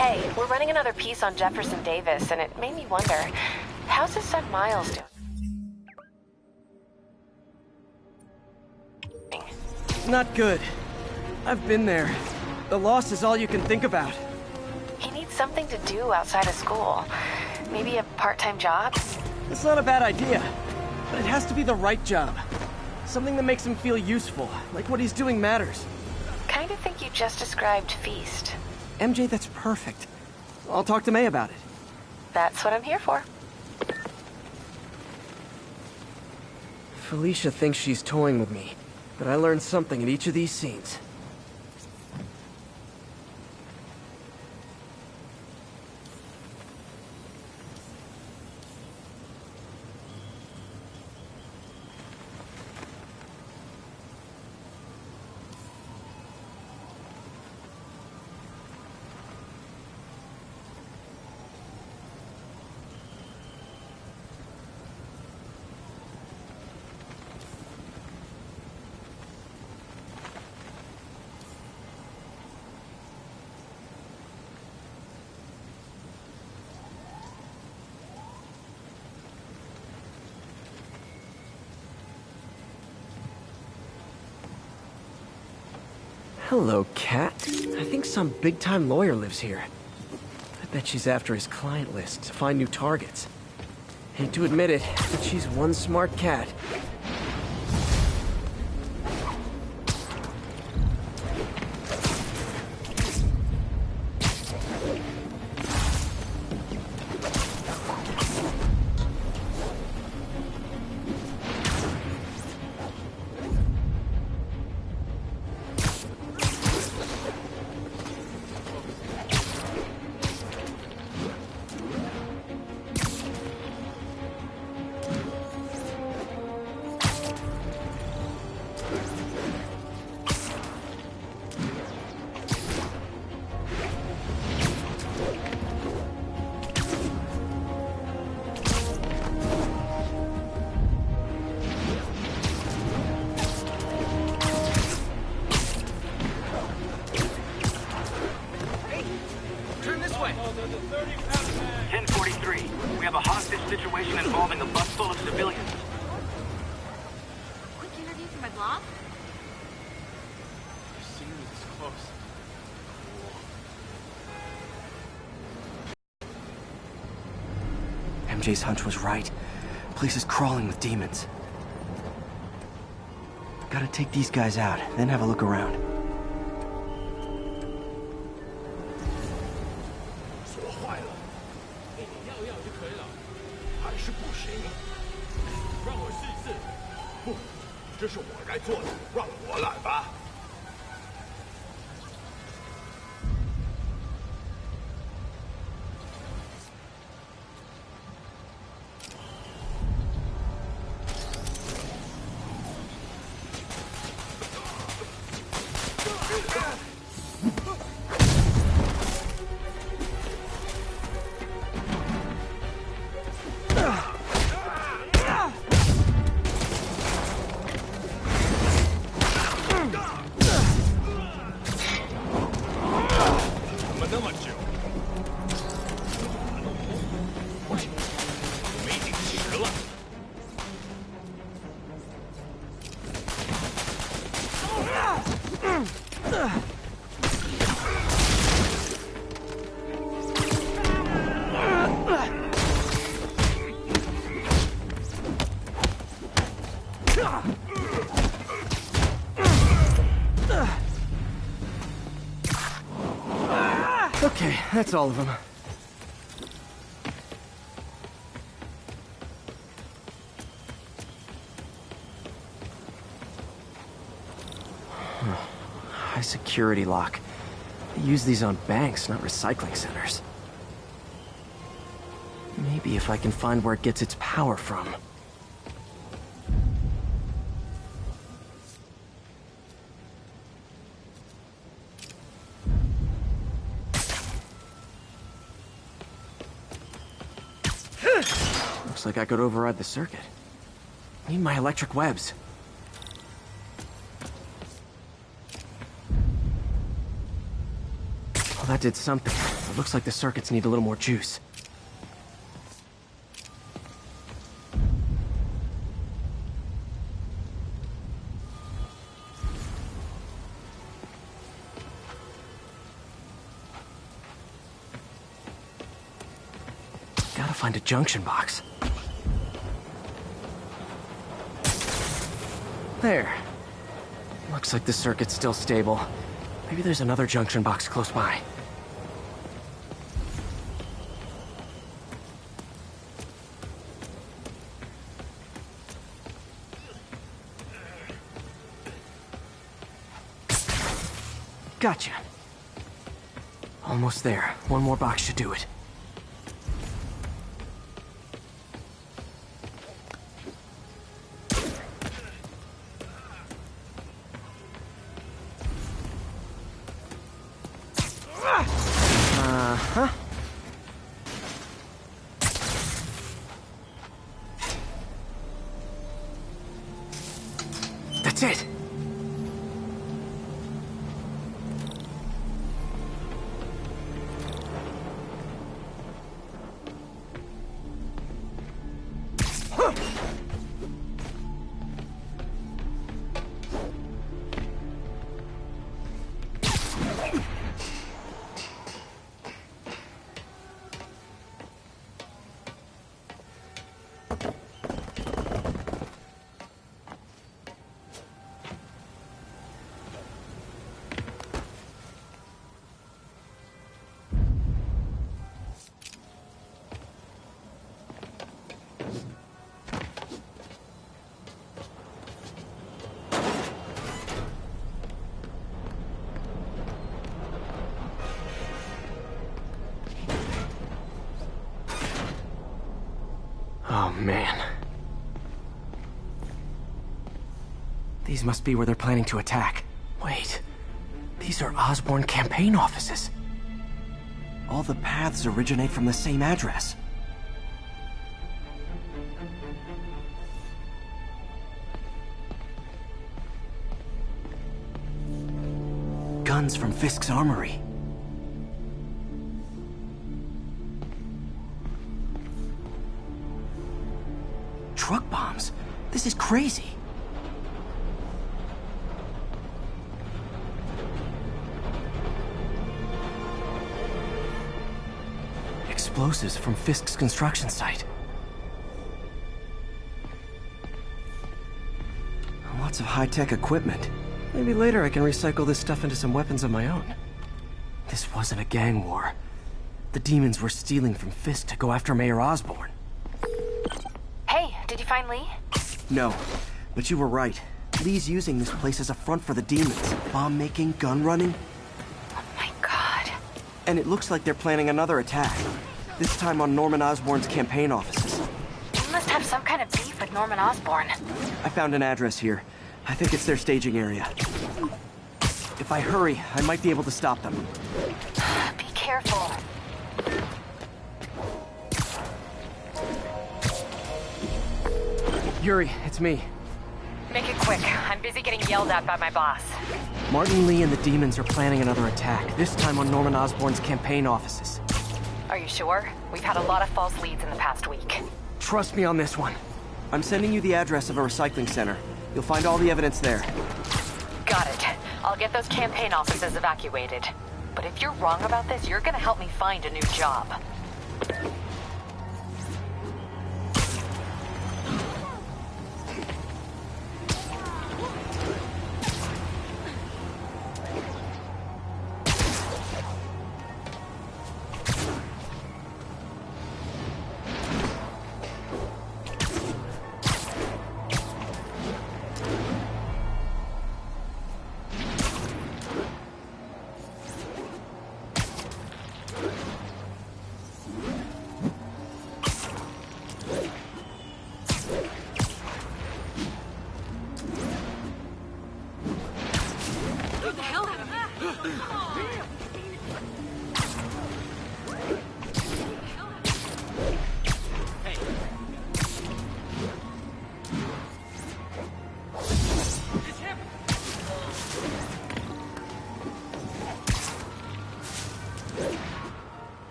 Hey, we're running another piece on Jefferson Davis, and it made me wonder, how's his son Miles doing? Not good. I've been there. The loss is all you can think about. He needs something to do outside of school. Maybe a part-time job? It's not a bad idea, but it has to be the right job. Something that makes him feel useful, like what he's doing matters. Kind of think you just described Feast. MJ, that's perfect. I'll talk to May about it. That's what I'm here for. Felicia thinks she's toying with me, but I learned something at each of these scenes. Hello, Cat. I think some big-time lawyer lives here. I bet she's after his client list to find new targets. Hate to admit it, but she's one smart cat. MJ's hunch was right. Place is crawling with demons. Gotta take these guys out, then have a look around. 锁坏了，要就可以了，还是不行。让我试一次。不，这是我该做的，让我来吧。 Okay, that's all of them. High security lock. They use these on banks, not recycling centers. Maybe if I can find where it gets its power from. Looks like I could override the circuit. Need my electric webs. that did something. It looks like the circuits need a little more juice. Gotta find a junction box. There. Looks like the circuit's still stable. Maybe there's another junction box close by. Gotcha. Almost there. One more box should do it. Uh-huh. That's it. Oh, man. These must be where they're planning to attack. Wait. These are Osborn campaign offices. All the paths originate from the same address. Guns from Fisk's armory. Truck bombs? This is crazy. Explosives from Fisk's construction site. Lots of high-tech equipment. Maybe later I can recycle this stuff into some weapons of my own. This wasn't a gang war. The demons were stealing from Fisk to go after Mayor Osborn. Hey, did you find Lee? No, but you were right. Lee's using this place as a front for the demons. Bomb-making, gun-running. Oh my god. And it looks like they're planning another attack. This time on Norman Osborn's campaign offices. You must have some kind of beef with Norman Osborn. I found an address here. I think it's their staging area. If I hurry, I might be able to stop them. Be careful. Yuri, it's me. Make it quick. I'm busy getting yelled at by my boss. Martin Lee and the demons are planning another attack, this time on Norman Osborn's campaign offices. Are you sure? We've had a lot of false leads in the past week. Trust me on this one. I'm sending you the address of a recycling center. You'll find all the evidence there. Got it. I'll get those campaign offices evacuated. But if you're wrong about this, you're gonna help me find a new job.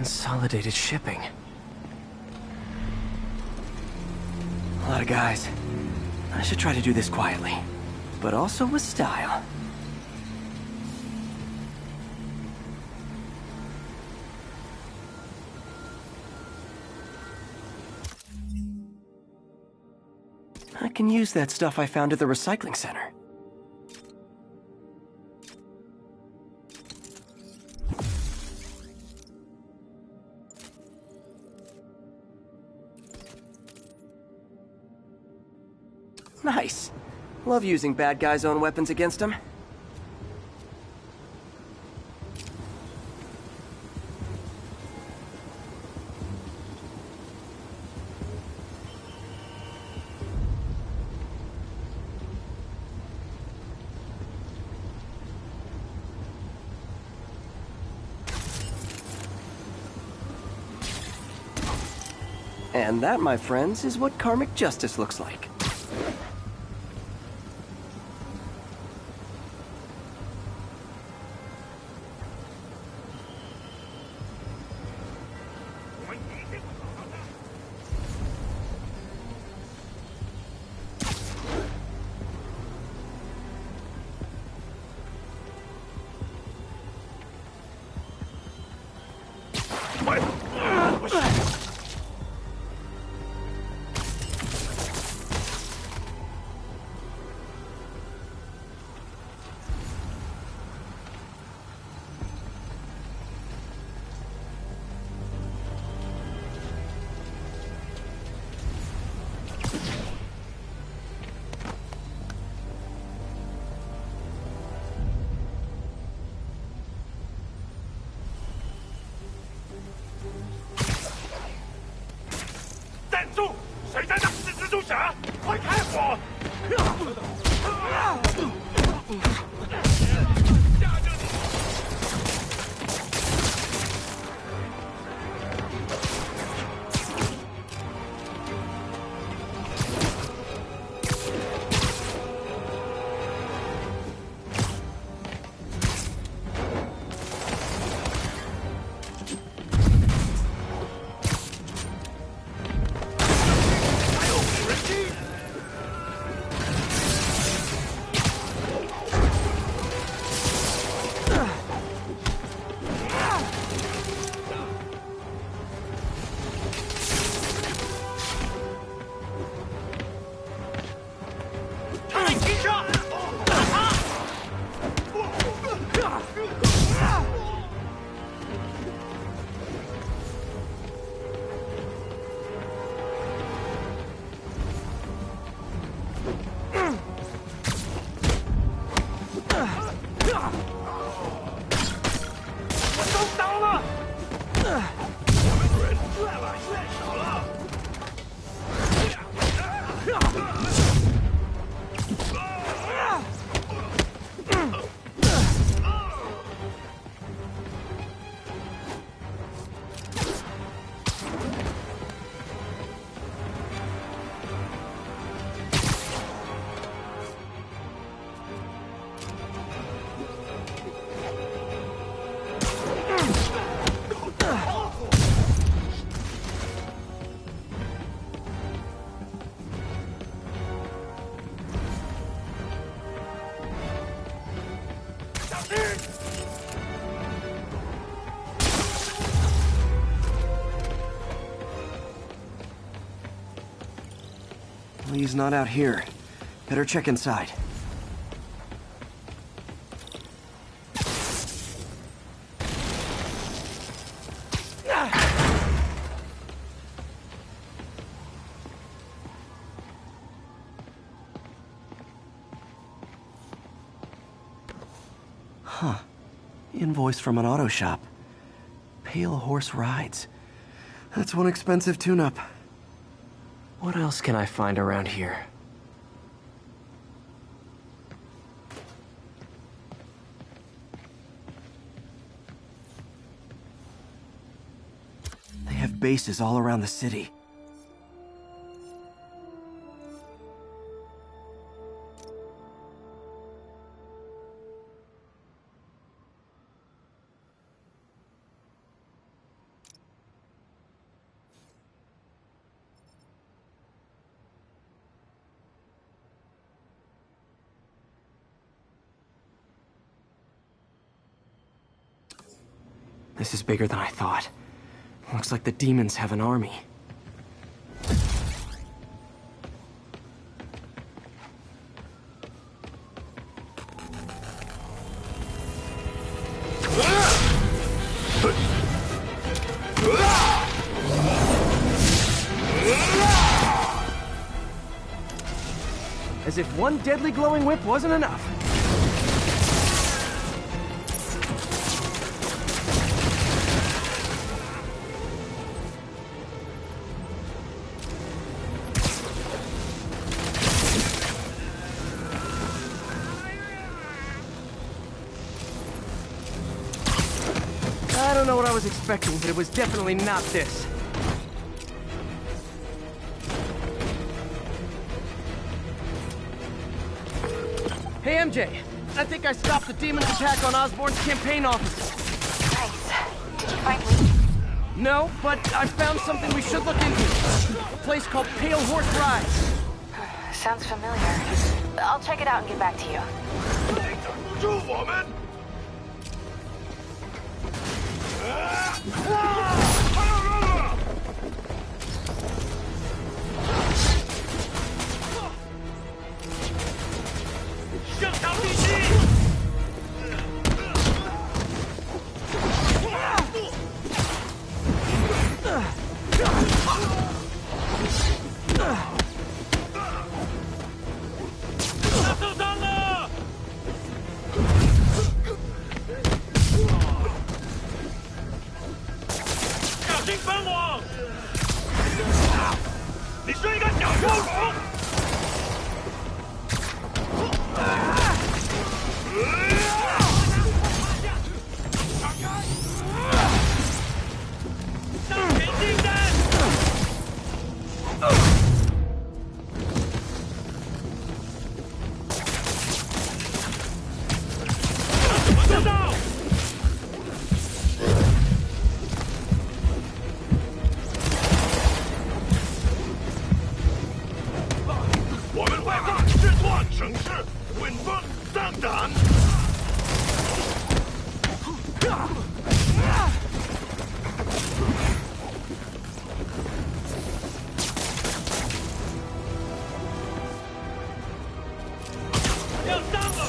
Consolidated shipping. A lot of guys. I should try to do this quietly, but also with style. I can use that stuff I found at the recycling center. Nice. Love using bad guys' own weapons against them. And that, my friends, is what karmic justice looks like. He's not out here. Better check inside. Huh. Invoice from an auto shop. Pale Horse Rides. That's one expensive tune-up. What else can I find around here? They have bases all around the city. This is bigger than I thought. Looks like the demons have an army. As if one deadly glowing whip wasn't enough. I don't know what I was expecting, but it was definitely not this. Hey, MJ. I think I stopped the demon's attack on Osborn's campaign offices. Nice. Did you find Lee? No, but I found something we should look into. A place called Pale Horse Rise. Sounds familiar. I'll check it out and get back to you. 住我们！上场必须！ 他受伤了！小心翻网！你是一个小臭虫！上前进战！ 做到！我们会让制作城市稳风上胆。要上了！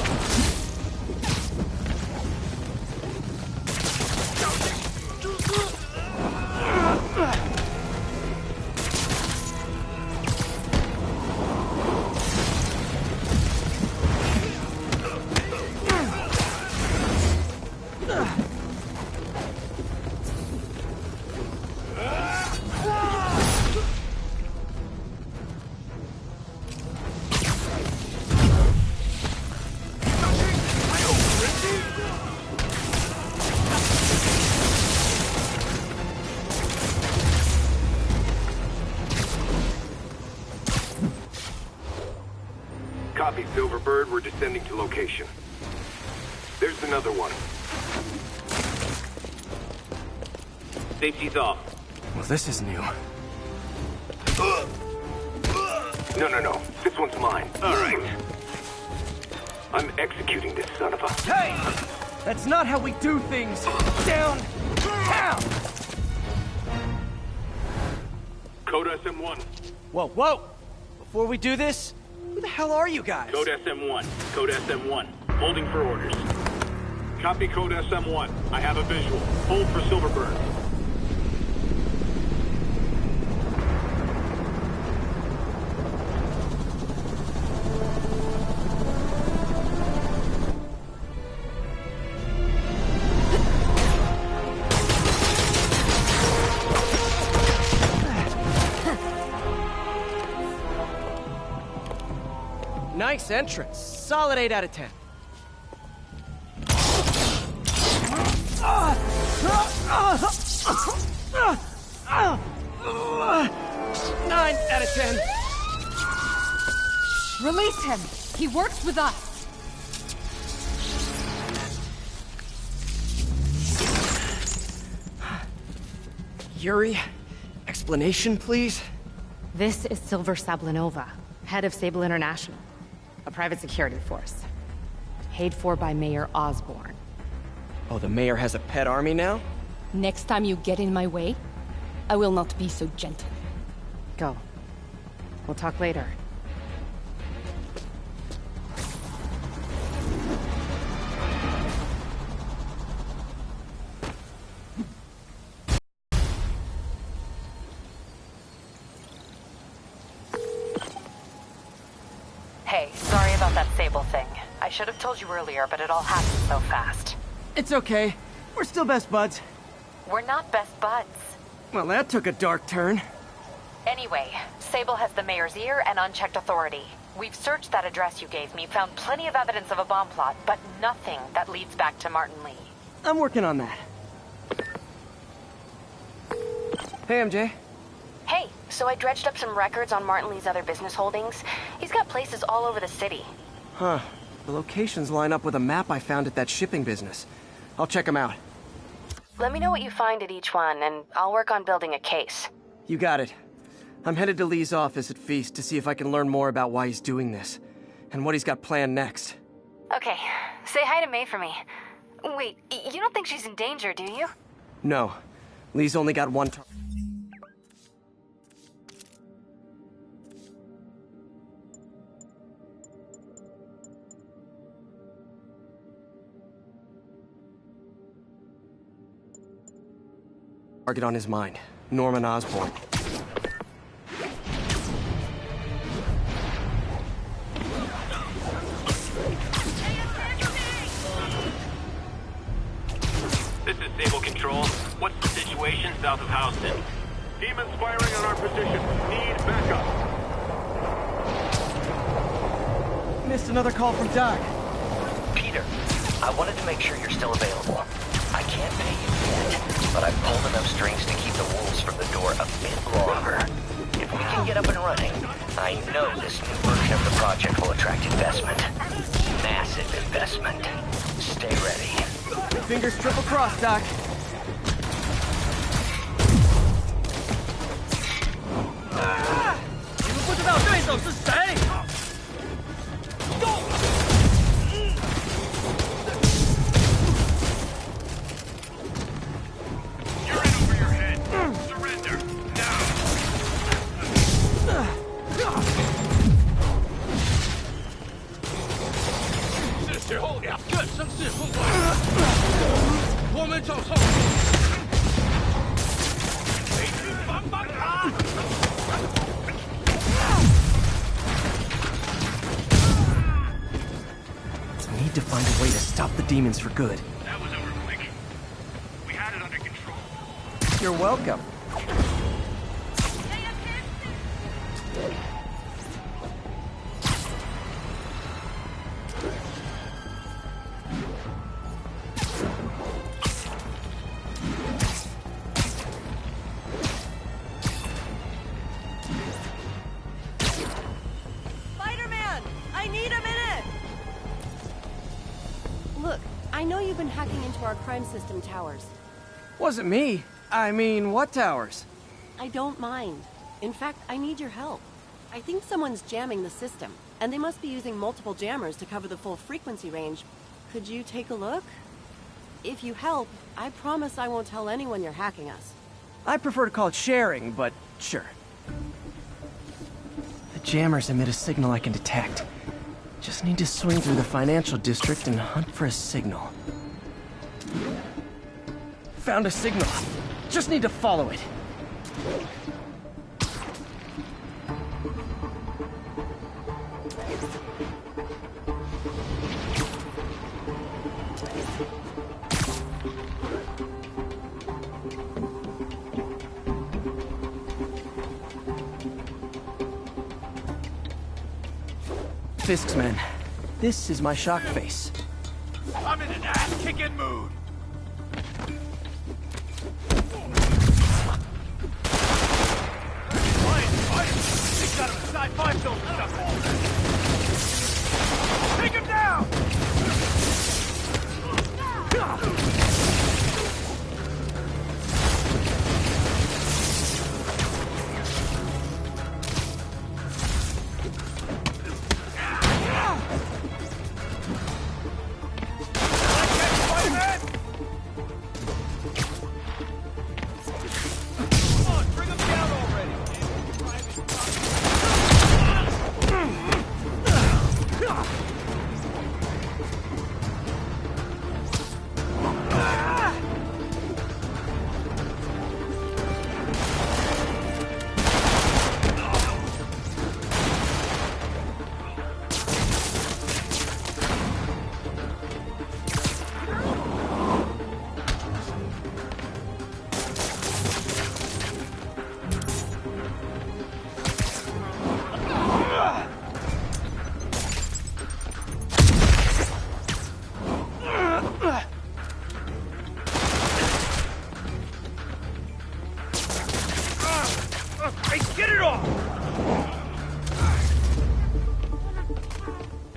Copy, Silverbird. We're descending to location. There's another one. Safety's off. Well, this is new. No. This one's mine. All right. I'm executing this son of a... Hey! That's not how we do things! Down! Down! Code SM1. Whoa! Before we do this, who the hell are you guys? Code SM1. Code SM1. Holding for orders. Copy Code SM1. I have a visual. Hold for Silverbird. Nice entrance. Solid 8 out of 10. 9 out of 10. Release him! He works with us! Yuri, explanation, please? This is Silver Sablinova, head of Sable International, a private security force. Paid for by Mayor Osborn. Oh, the mayor has a pet army now? Next time you get in my way, I will not be so gentle. Go. We'll talk later. Hey, sorry about that Sable thing. I should have told you earlier, but it all happened so fast. It's okay. We're still best buds. We're not best buds. Well, that took a dark turn. Anyway, Sable has the mayor's ear and unchecked authority. We've searched that address you gave me, found plenty of evidence of a bomb plot, but nothing that leads back to Martin Lee. I'm working on that. Hey, MJ. Hey, so I dredged up some records on Martin Lee's other business holdings. He's got places all over the city. Huh. The locations line up with a map I found at that shipping business. I'll check them out. Let me know what you find at each one, and I'll work on building a case. You got it. I'm headed to Lee's office at Feast to see if I can learn more about why he's doing this, and what he's got planned next. Okay, say hi to May for me. Wait, you don't think she's in danger, do you? No. Lee's only got one target. Target on his mind. Norman Osborn. This is Sable Control. What's the situation south of Houston? Demons firing on our position. Need backup. Missed another call from Doc. Peter, I wanted to make sure you're still available. I can't pay you yet, but I've pulled enough strings to keep the wolves from the door a bit longer. If we can get up and running, I know this new version of the project will attract investment. Massive investment. Stay ready. Fingers triple crossed, Doc. 你们不知道对手是谁？ You're in over your head. Surrender. Now. 是时候两个声势不稳，我们走后，回去帮帮他。 Need to find a way to stop the demons for good. That was over quick. We had it under control. You're welcome. Spider-Man! I need a minute! Look, I know you've been hacking into our crime system towers. Wasn't me. I mean, what towers? I don't mind. In fact, I need your help. I think someone's jamming the system, and they must be using multiple jammers to cover the full frequency range. Could you take a look? If you help, I promise I won't tell anyone you're hacking us. I prefer to call it sharing, but sure. The jammers emit a signal I can detect. Just need to swing through the financial district and hunt for a signal. Found a signal. Just need to follow it. Fisk's men. This is my shock face. I'm in an ass-kicking mood. They got him inside 5 zone stuff. Take him down!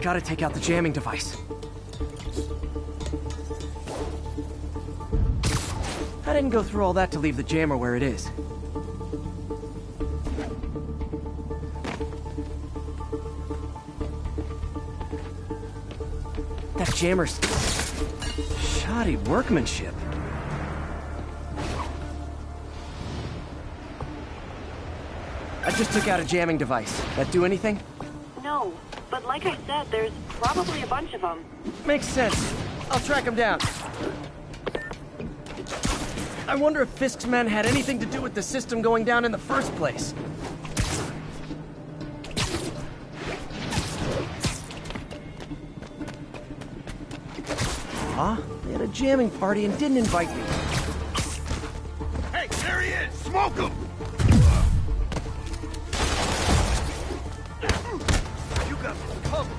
Gotta take out the jamming device. I didn't go through all that to leave the jammer where it is. That jammer's... shoddy workmanship. I just took out a jamming device. That do anything? No, but like I said, there's probably a bunch of them. Makes sense. I'll track him down. I wonder if Fisk's men had anything to do with the system going down in the first place. Huh? They had a jamming party and didn't invite me. Hey, there he is! Smoke him! You got some cover.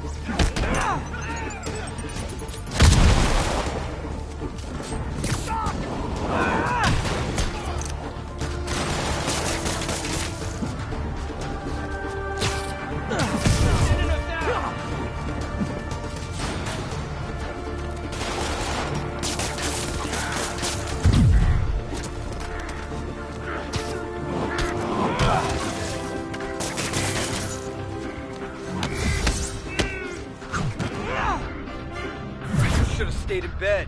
Should have stayed in bed.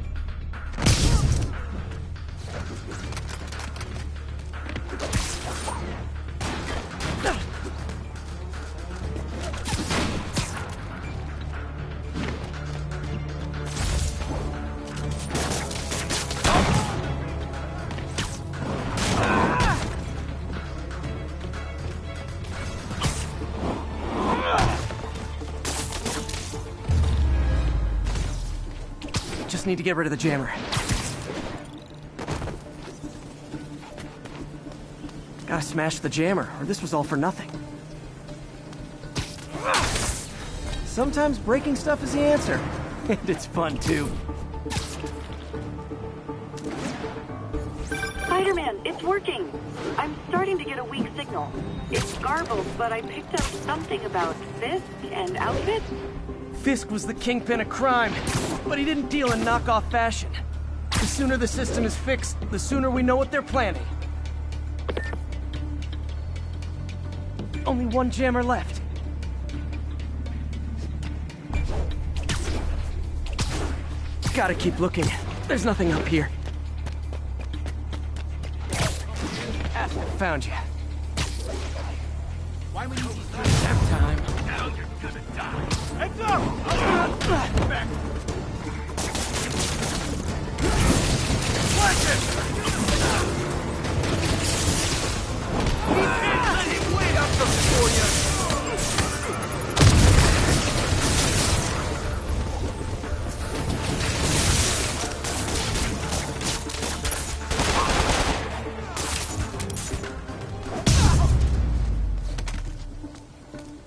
Just need to get rid of the jammer. Gotta smash the jammer, or this was all for nothing. Sometimes breaking stuff is the answer. And it's fun, too. Spider-Man, it's working. I'm starting to get a weak signal. It's garbled, but I picked up something about Fisk and outfit. Fisk was the kingpin of crime, but he didn't deal in knockoff fashion. The sooner the system is fixed, the sooner we know what they're planning. Only one jammer left. Gotta keep looking. There's nothing up here. Found you. Why would you Nap time. Now you're gonna die. Heads up! Back. Watch it! Let him wait up for you!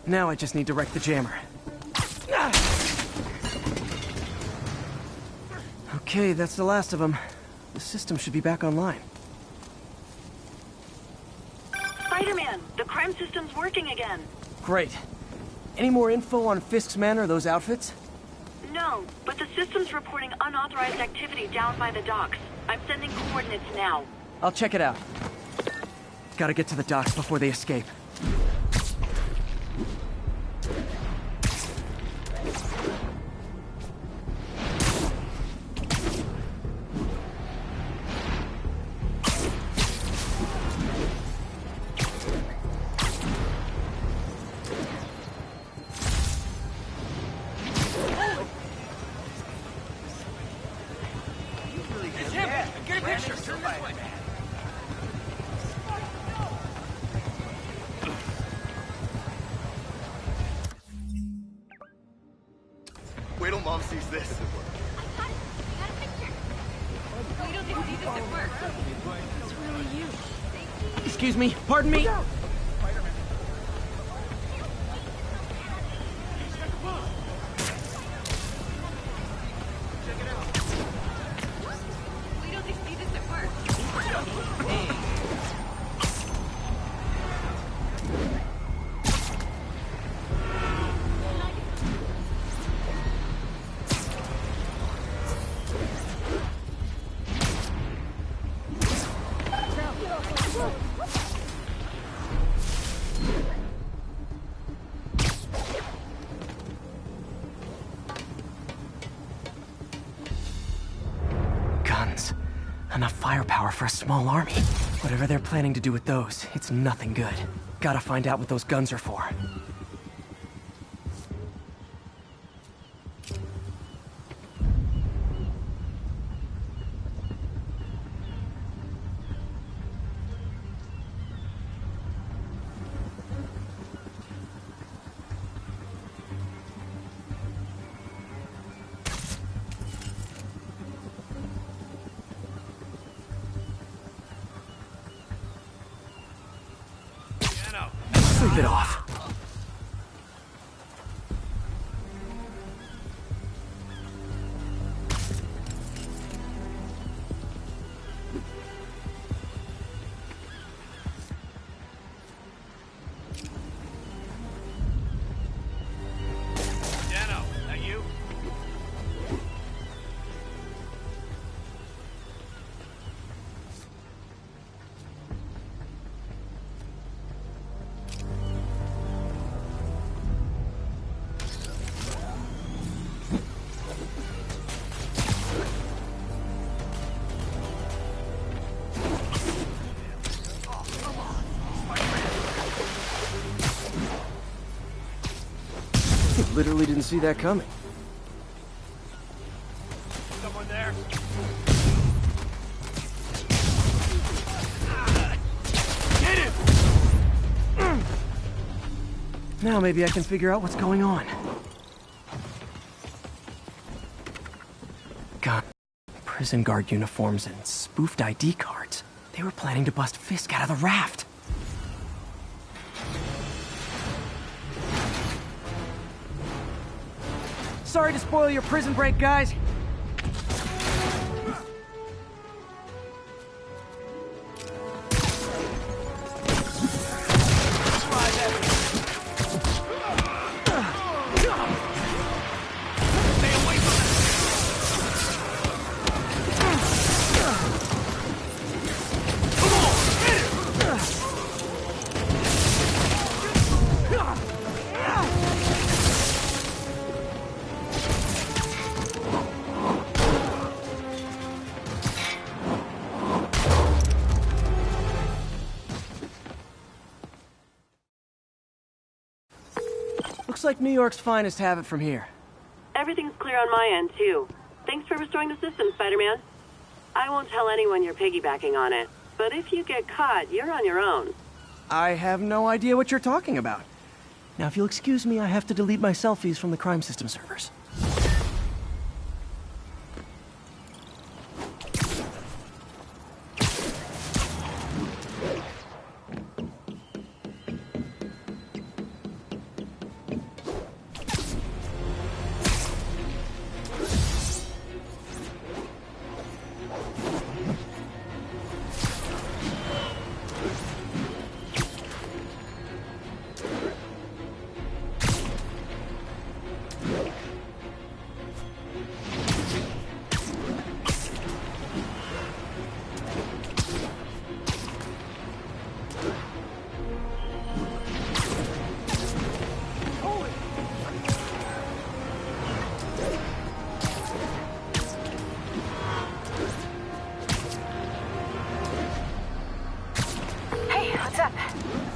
Now I just need to wreck the jammer. Okay, that's the last of them. The system should be back online. Spider-Man, the crime system's working again. Great. Any more info on Fisk's men or those outfits? No, but the system's reporting unauthorized activity down by the docks. I'm sending coordinates now. I'll check it out. Gotta get to the docks before they escape. Wait till Mom sees this. Excuse me, pardon me? Enough firepower for a small army. Whatever they're planning to do with those, it's nothing good. Gotta find out what those guns are for. Sleep it off. Dano, that you? Literally didn't see that coming. Someone there? Get him! Now maybe I can figure out what's going on. God, prison guard uniforms and spoofed ID cards. They were planning to bust Fisk out of the raft. Sorry to spoil your prison break, guys. Looks like New York's finest have it from here. Everything's clear on my end, too. Thanks for restoring the system, Spider-Man. I won't tell anyone you're piggybacking on it, but if you get caught, you're on your own. I have no idea what you're talking about. Now, if you'll excuse me, I have to delete my selfies from the crime system servers.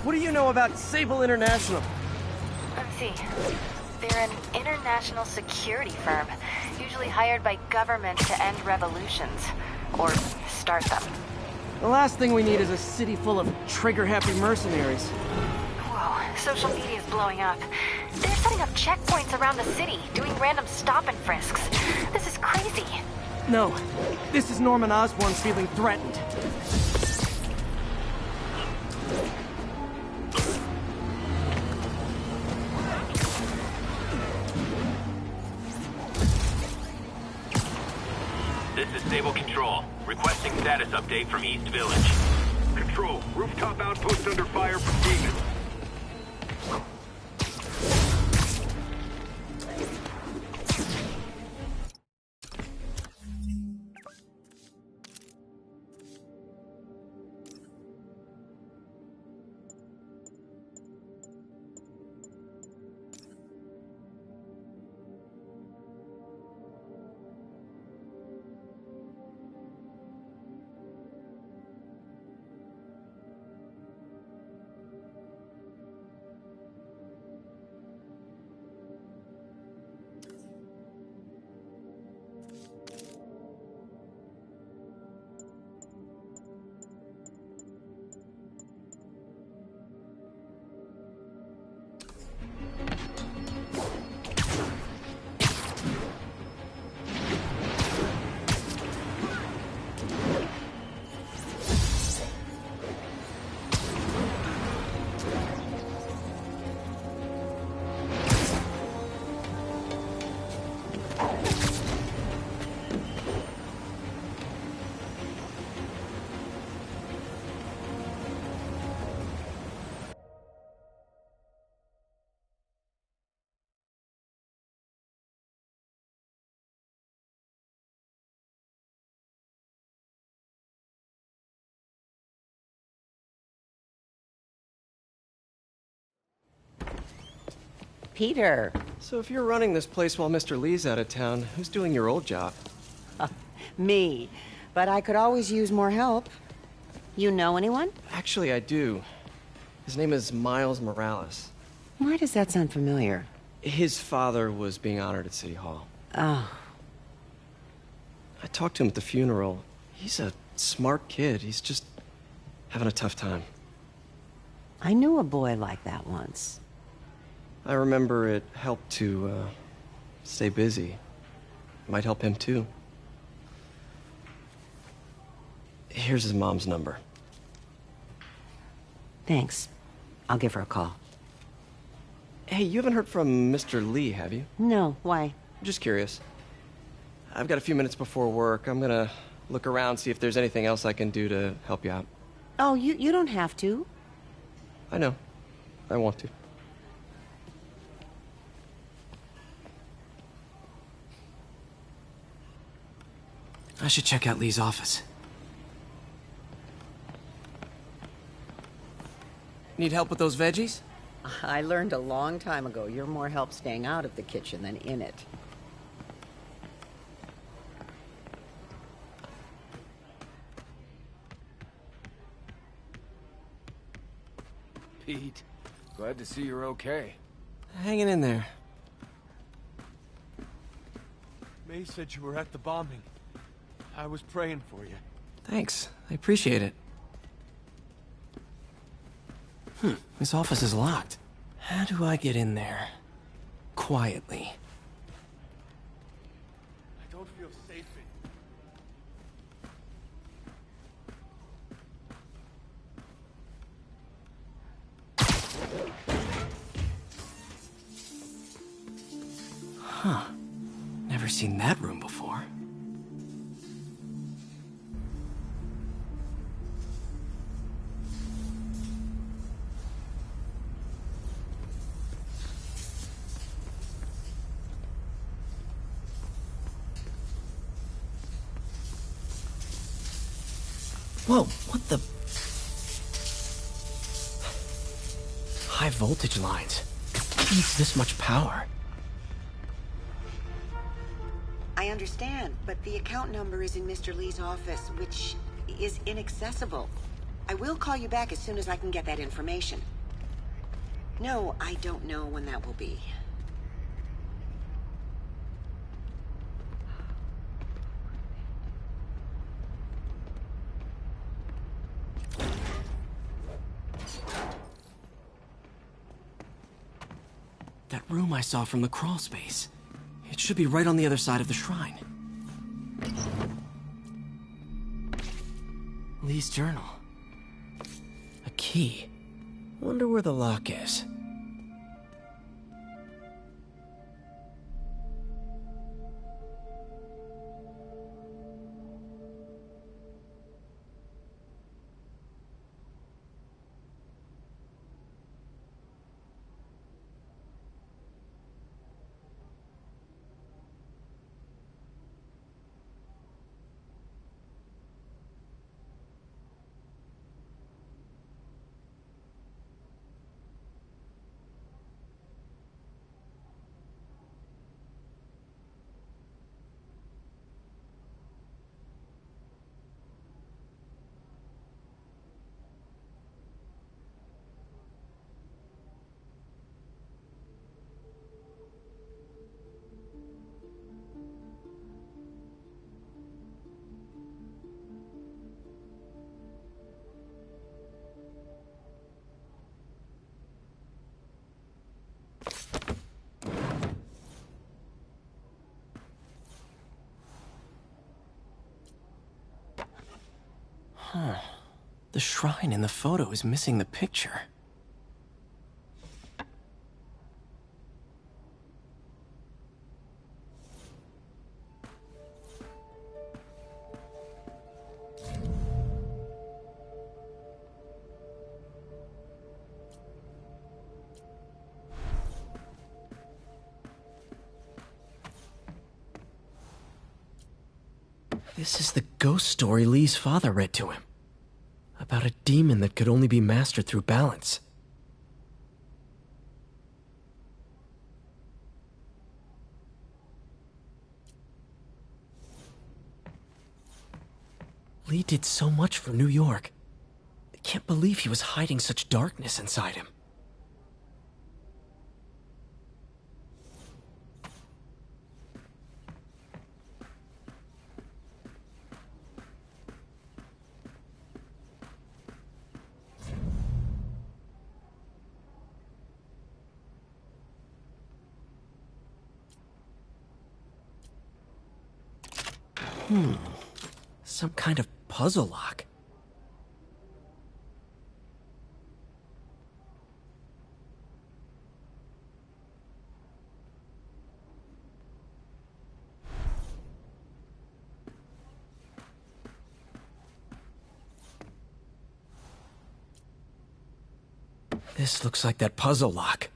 What do you know about Sable International? Let's see. They're an international security firm, usually hired by government to end revolutions. Or start them. The last thing we need is a city full of trigger-happy mercenaries. Whoa, social media's blowing up. They're setting up checkpoints around the city, doing random stop and frisks. This is crazy. No, this is Norman Osborn feeling threatened. This is Sable Control. Requesting status update from East Village. Control, rooftop outpost under fire from demons. Peter. So if you're running this place while Mr. Lee's out of town, who's doing your old job? Me. But I could always use more help. You know anyone? Actually, I do. His name is Miles Morales. Why does that sound familiar? His father was being honored at City Hall. Oh. I talked to him at the funeral. He's a smart kid. He's just having a tough time. I knew a boy like that once. I remember it helped to, stay busy. Might help him, too. Here's his mom's number. Thanks. I'll give her a call. Hey, you haven't heard from Mr. Lee, have you? No, why? Just curious. I've got a few minutes before work. I'm gonna look around, see if there's anything else I can do to help you out. Oh, you don't have to. I know. I want to. I should check out Lee's office. Need help with those veggies? I learned a long time ago you're more help staying out of the kitchen than in it. Pete, glad to see you're okay. Hanging in there. May said you were at the bombing. I was praying for you. Thanks. I appreciate it. This office is locked. How do I get in there? Quietly. I don't feel safe Huh. Never seen that room before. Whoa, what the? High voltage lines. What needs this much power? I understand, but the account number is in Mr. Lee's office, which is inaccessible. I will call you back as soon as I can get that information. No, I don't know when that will be. That room I saw from the crawl space. It should be right on the other side of the shrine. Lee's journal. A key. Wonder where the lock is. Huh. The shrine in the photo is missing the picture. This is the ghost story Lee's father read to him. About a demon that could only be mastered through balance. Lee did so much for New York. I can't believe he was hiding such darkness inside him. Some kind of puzzle lock. This looks like that puzzle lock.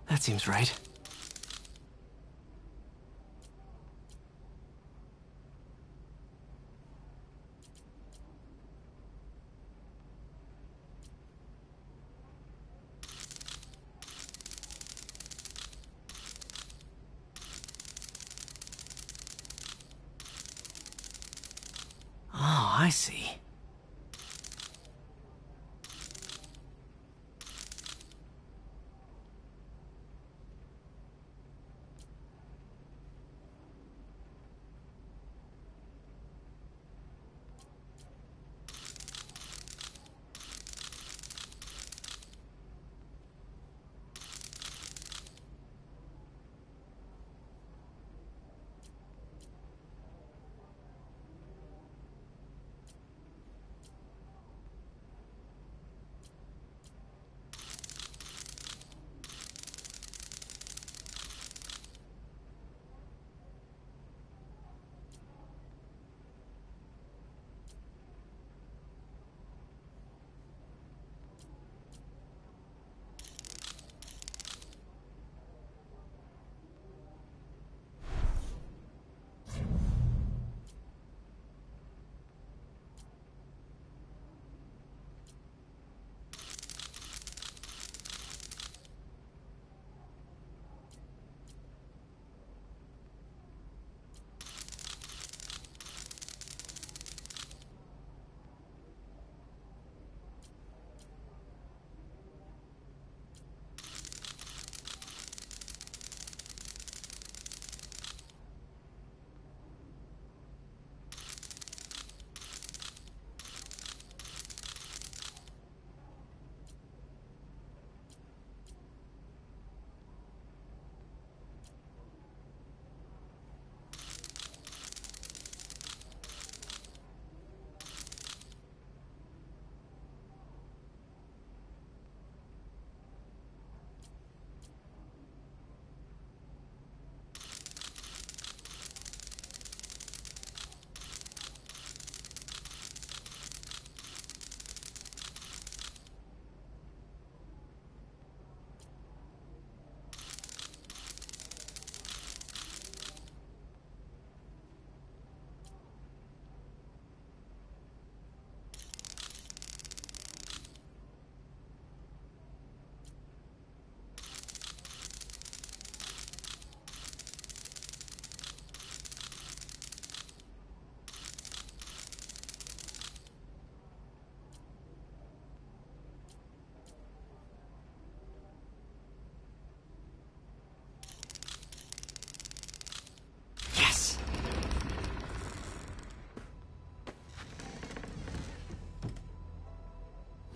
That seems right. Oh, I see.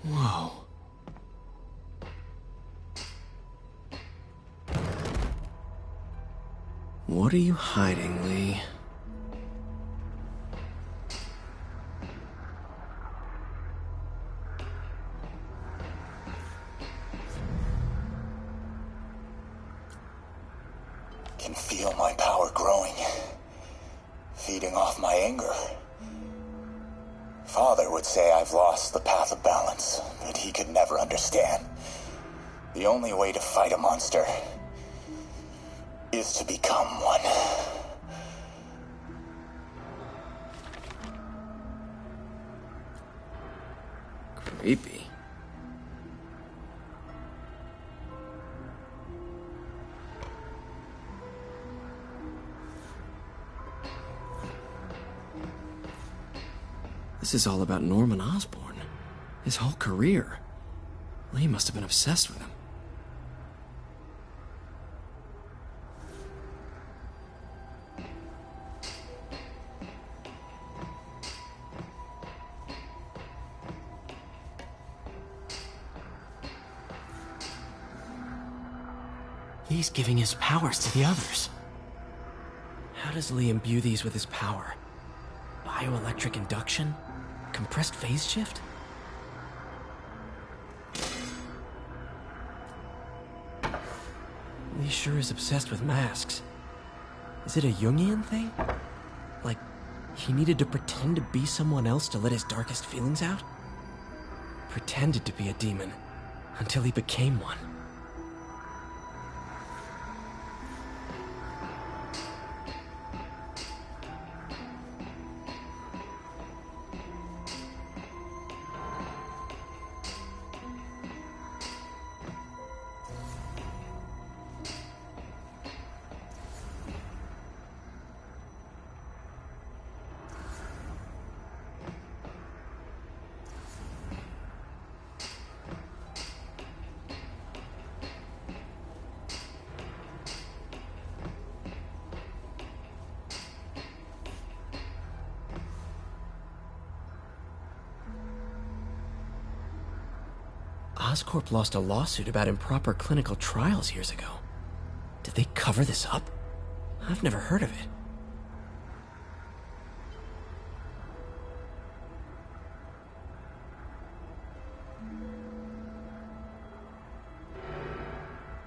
Whoa. What are you hiding, Lee? Can feel my power growing, feeding off my anger. Father would say I've lost the path of balance, but he could never understand. The only way to fight a monster is to become one. Creepy. This is all about Norman Osborn. His whole career. Lee must have been obsessed with him. He's giving his powers to the others. How does Lee imbue these with his power? Bioelectric induction? Compressed phase shift? Lee sure is obsessed with masks. Is it a Jungian thing? Like, he needed to pretend to be someone else to let his darkest feelings out? Pretended to be a demon, until he became one. Oscorp lost a lawsuit about improper clinical trials years ago. Did they cover this up? I've never heard of it.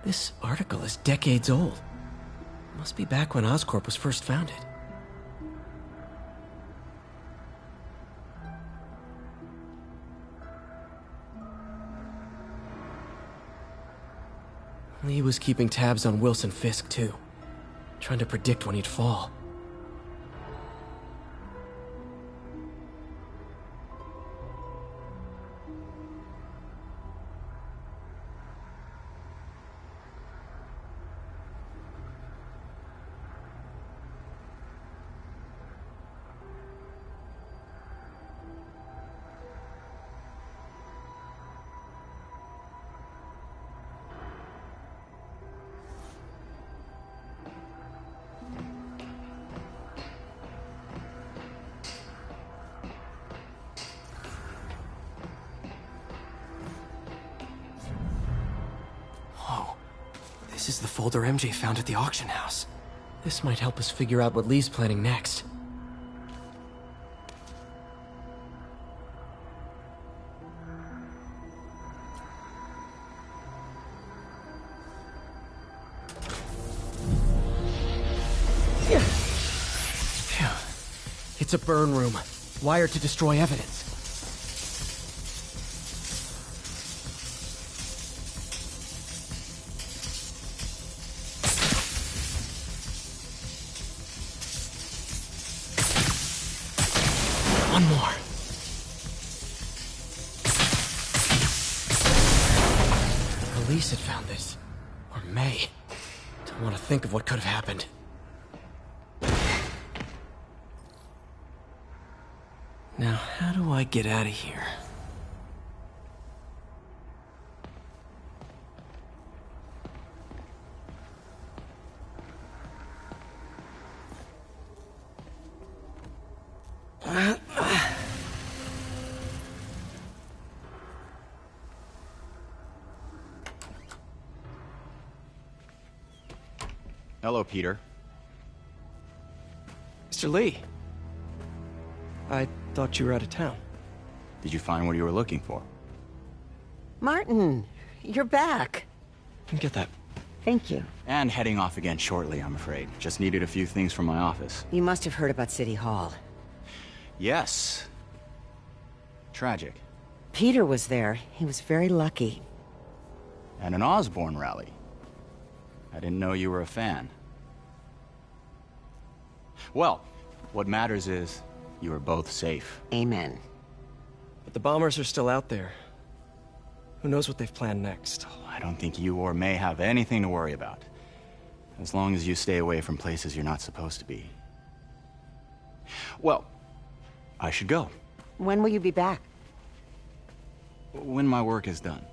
This article is decades old. Must be back when Oscorp was first founded. Lee was keeping tabs on Wilson Fisk, too. Trying to predict when he'd fall. This is the folder MJ found at the auction house. This might help us figure out what Lee's planning next. Phew. It's a burn room, wired to destroy evidence. One more. Police had found this. Or May. Don't want to think of what could have happened. Now, how do I get out of here? Hello, Peter. Mr. Lee. I thought you were out of town. Did you find what you were looking for? Martin, you're back. Get that. Thank you. And heading off again shortly, I'm afraid. Just needed a few things from my office. You must have heard about City Hall. Yes. Tragic. Peter was there. He was very lucky. At an Osborne rally. I didn't know you were a fan. Well, what matters is you are both safe. Amen. But the bombers are still out there. Who knows what they've planned next? Oh, I don't think you or May have anything to worry about. As long as you stay away from places you're not supposed to be. Well, I should go. When will you be back? When my work is done.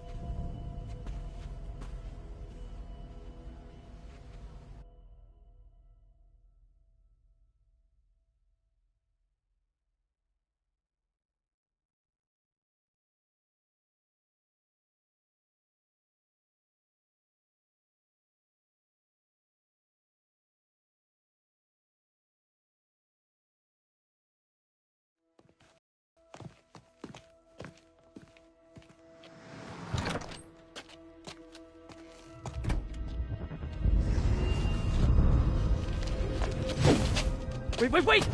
Wait!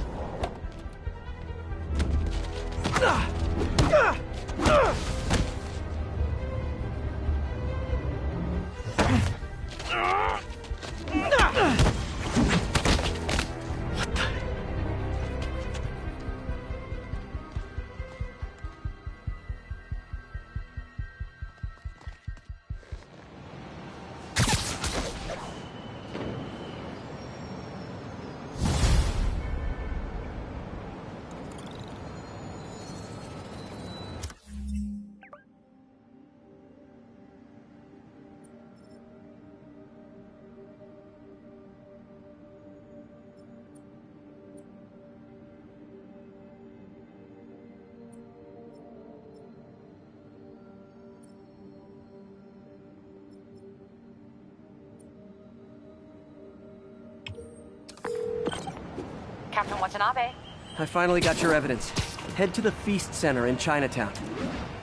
Captain Watanabe. I finally got your evidence. Head to the Feast Center in Chinatown.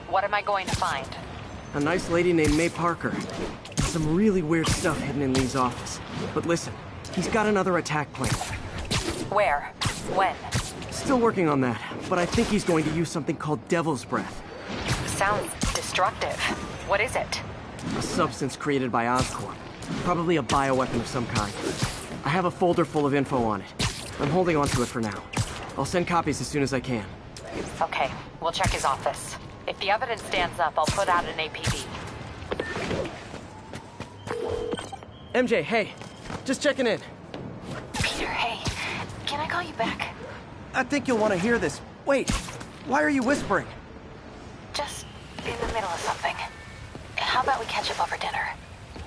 What am I going to find? A nice lady named May Parker. Some really weird stuff hidden in Lee's office. But listen, he's got another attack planned. Where? When? Still working on that, but I think he's going to use something called Devil's Breath. Sounds destructive. What is it? A substance created by Oscorp. Probably a bioweapon of some kind. I have a folder full of info on it. I'm holding on to it for now. I'll send copies as soon as I can. Okay, we'll check his office. If the evidence stands up, I'll put out an APB. MJ, hey. Just checking in. Peter, hey. Can I call you back? I think you'll want to hear this. Wait, why are you whispering? Just in the middle of something. How about we catch up over dinner?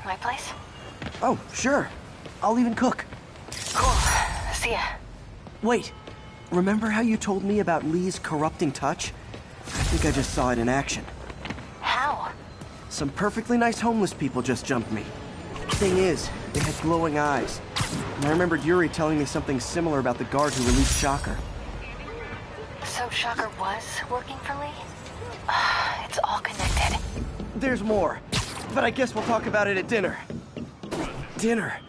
My place? Oh, sure. I'll even cook. Cool. See ya. Wait, remember how you told me about Lee's corrupting touch? I think I just saw it in action. How? Some perfectly nice homeless people just jumped me. Thing is, they had glowing eyes. And I remembered Yuri telling me something similar about the guard who released Shocker. So Shocker was working for Lee? It's all connected. There's more, but I guess we'll talk about it at dinner. Dinner?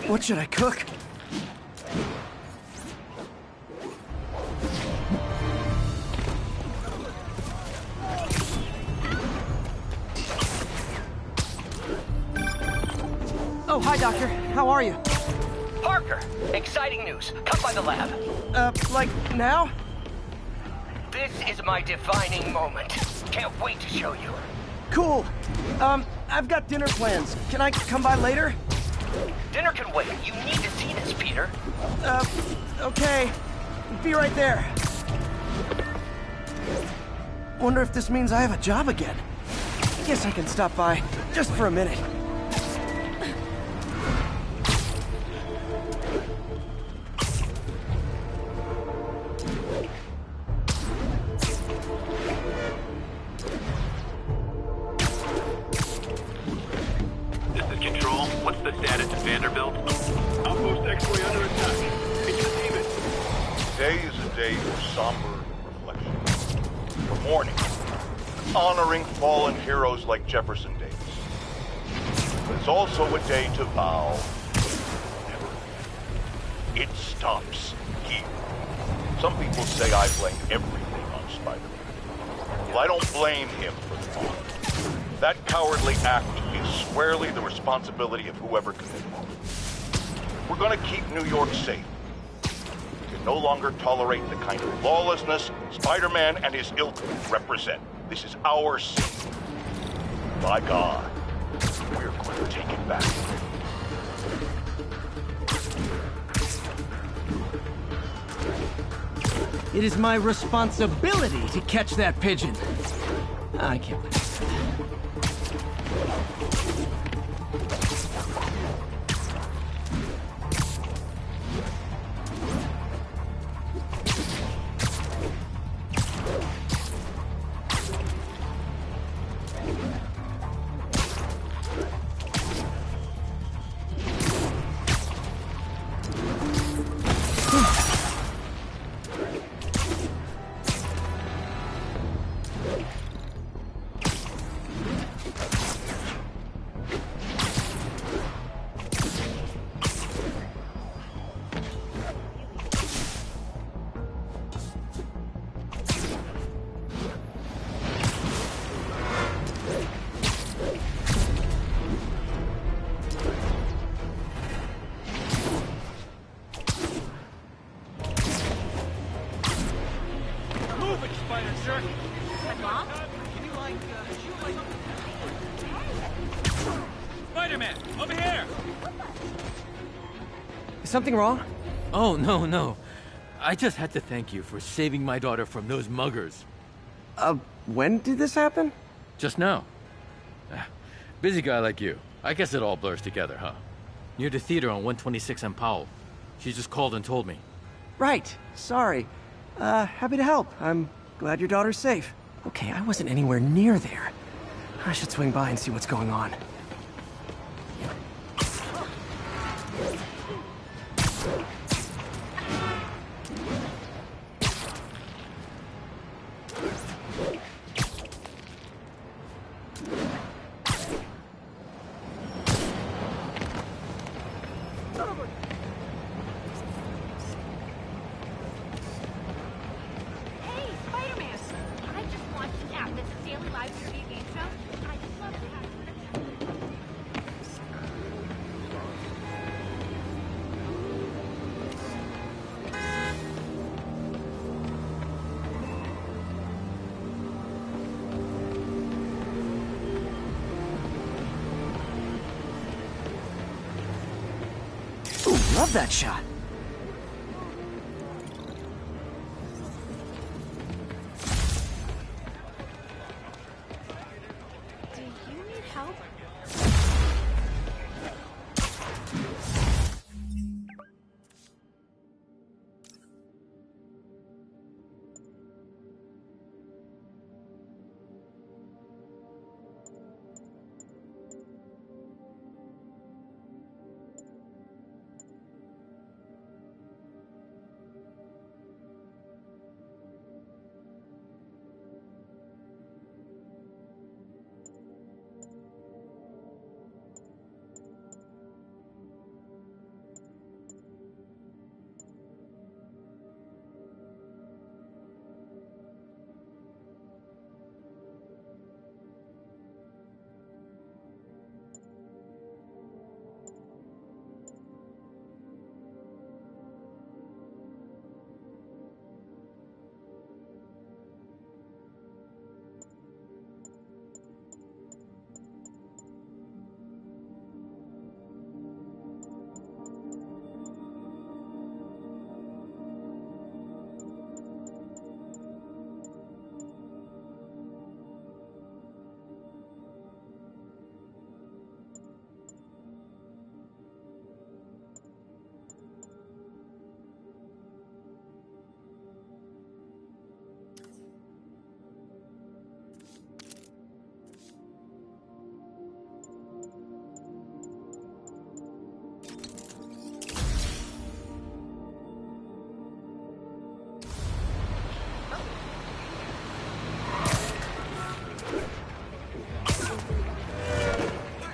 What should I cook? Oh, hi, Doctor. How are you? Parker, exciting news. Come by the lab. Like now? This is my defining moment. Can't wait to show you. Cool. I've got dinner plans. Can I come by later? Dinner can wait. You need to see this, Peter. Okay. Be right there. Wonder if this means I have a job again. Guess I can stop by, just for a minute. This is Control. What's the status at Vanderbilt? Outpost X-Ray under attack. Can you receive it? Today is a day for somber reflection. For mourning. Honoring fallen heroes like Jefferson Davis. But it's also a day to vow never again. It stops here. Some people say I blame everything on Spider-Man. Well, I don't blame him for the bomb. That cowardly act is squarely the responsibility of whoever committed it. We're gonna keep New York safe. We can no longer tolerate the kind of lawlessness Spider-Man and his ilk represent. This is our city. By God, we're going to take it back. It is my responsibility to catch that pigeon. I can't believe that. Spider-Man, over here! Is something wrong? Oh, no. I just had to thank you for saving my daughter from those muggers. When did this happen? Just now. Busy guy like you. I guess it all blurs together, huh? Near the theater on 126 and Powell. She just called and told me. Right. Sorry. Happy to help. I'm glad your daughter's safe. Okay, I wasn't anywhere near there. I should swing by and see what's going on. Love that shot. Do you need help?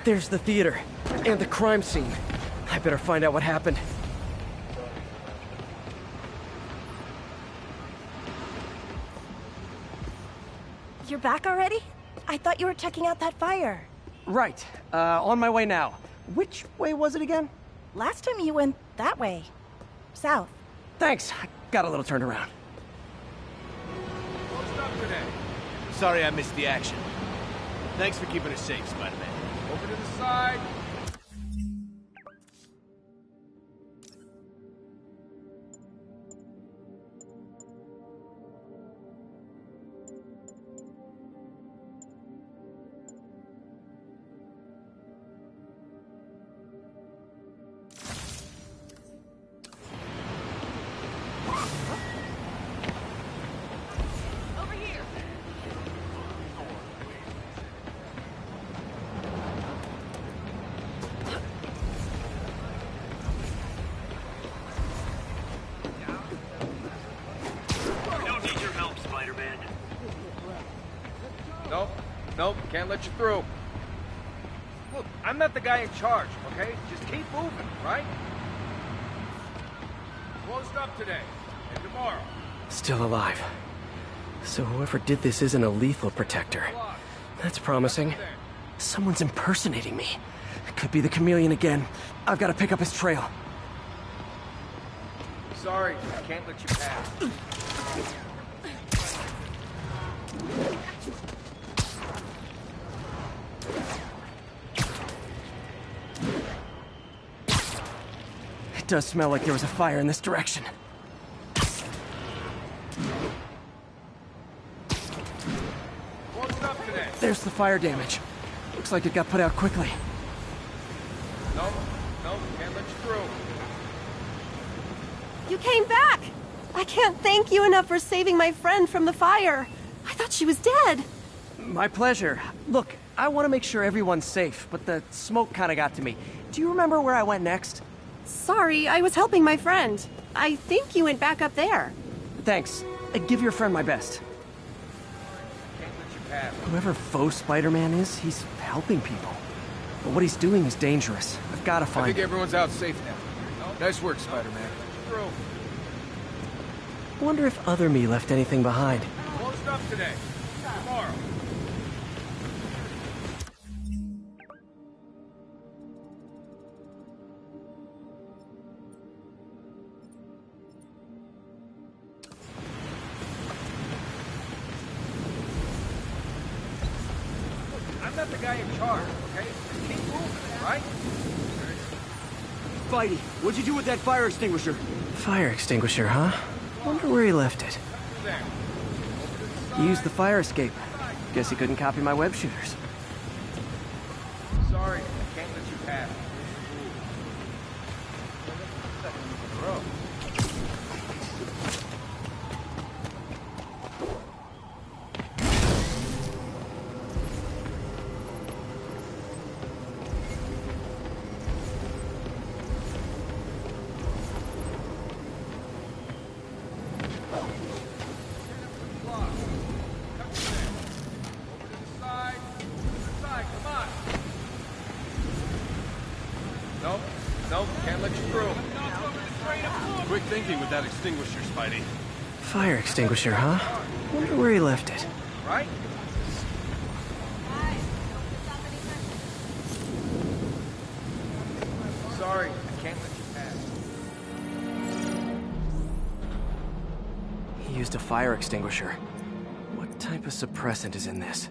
There's the theater, and the crime scene. I better find out what happened. You're back already? I thought you were checking out that fire. Right. On my way now. Which way was it again? Last time you went that way. South. Thanks. I got a little turned around. What's up today? Sorry I missed the action. Thanks for keeping us safe, Spider-Man. Over to the side. Nope, can't let you through. Look, I'm not the guy in charge, okay? Just keep moving, right? Closed up today, and tomorrow. Still alive. So whoever did this isn't a lethal protector. That's promising. Someone's impersonating me. It could be the chameleon again. I've got to pick up his trail. Sorry, I can't let you pass. It does smell like there was a fire in this direction. Closed up today. There's the fire damage. Looks like it got put out quickly. Nope, can't let you through. You came back! I can't thank you enough for saving my friend from the fire. I thought she was dead. My pleasure. Look, I want to make sure everyone's safe, but the smoke kind of got to me. Do you remember where I went next? Sorry, I was helping my friend. I think you went back up there. Thanks. Give your friend my best. Can't let you pass. Whoever faux Spider-Man is, he's helping people. But what he's doing is dangerous. I've got to find I think him. everyone's out safe now. Nice work, Spider-Man. Through. Wonder if other me left anything behind. Closed up today. Tomorrow. I'm not the guy in charge, okay? Just keep moving, right? Spidey, what'd you do with that fire extinguisher? Fire extinguisher, huh? Wonder where he left it. There. He used the fire escape. Guess he couldn't copy my web shooters. Sorry, I can't let you pass. Nope, can't let you through. Quick thinking with that extinguisher, Spidey. Fire extinguisher, huh? Wonder where he left it. Right? Sorry, I can't let you pass. He used a fire extinguisher. What type of suppressant is in this?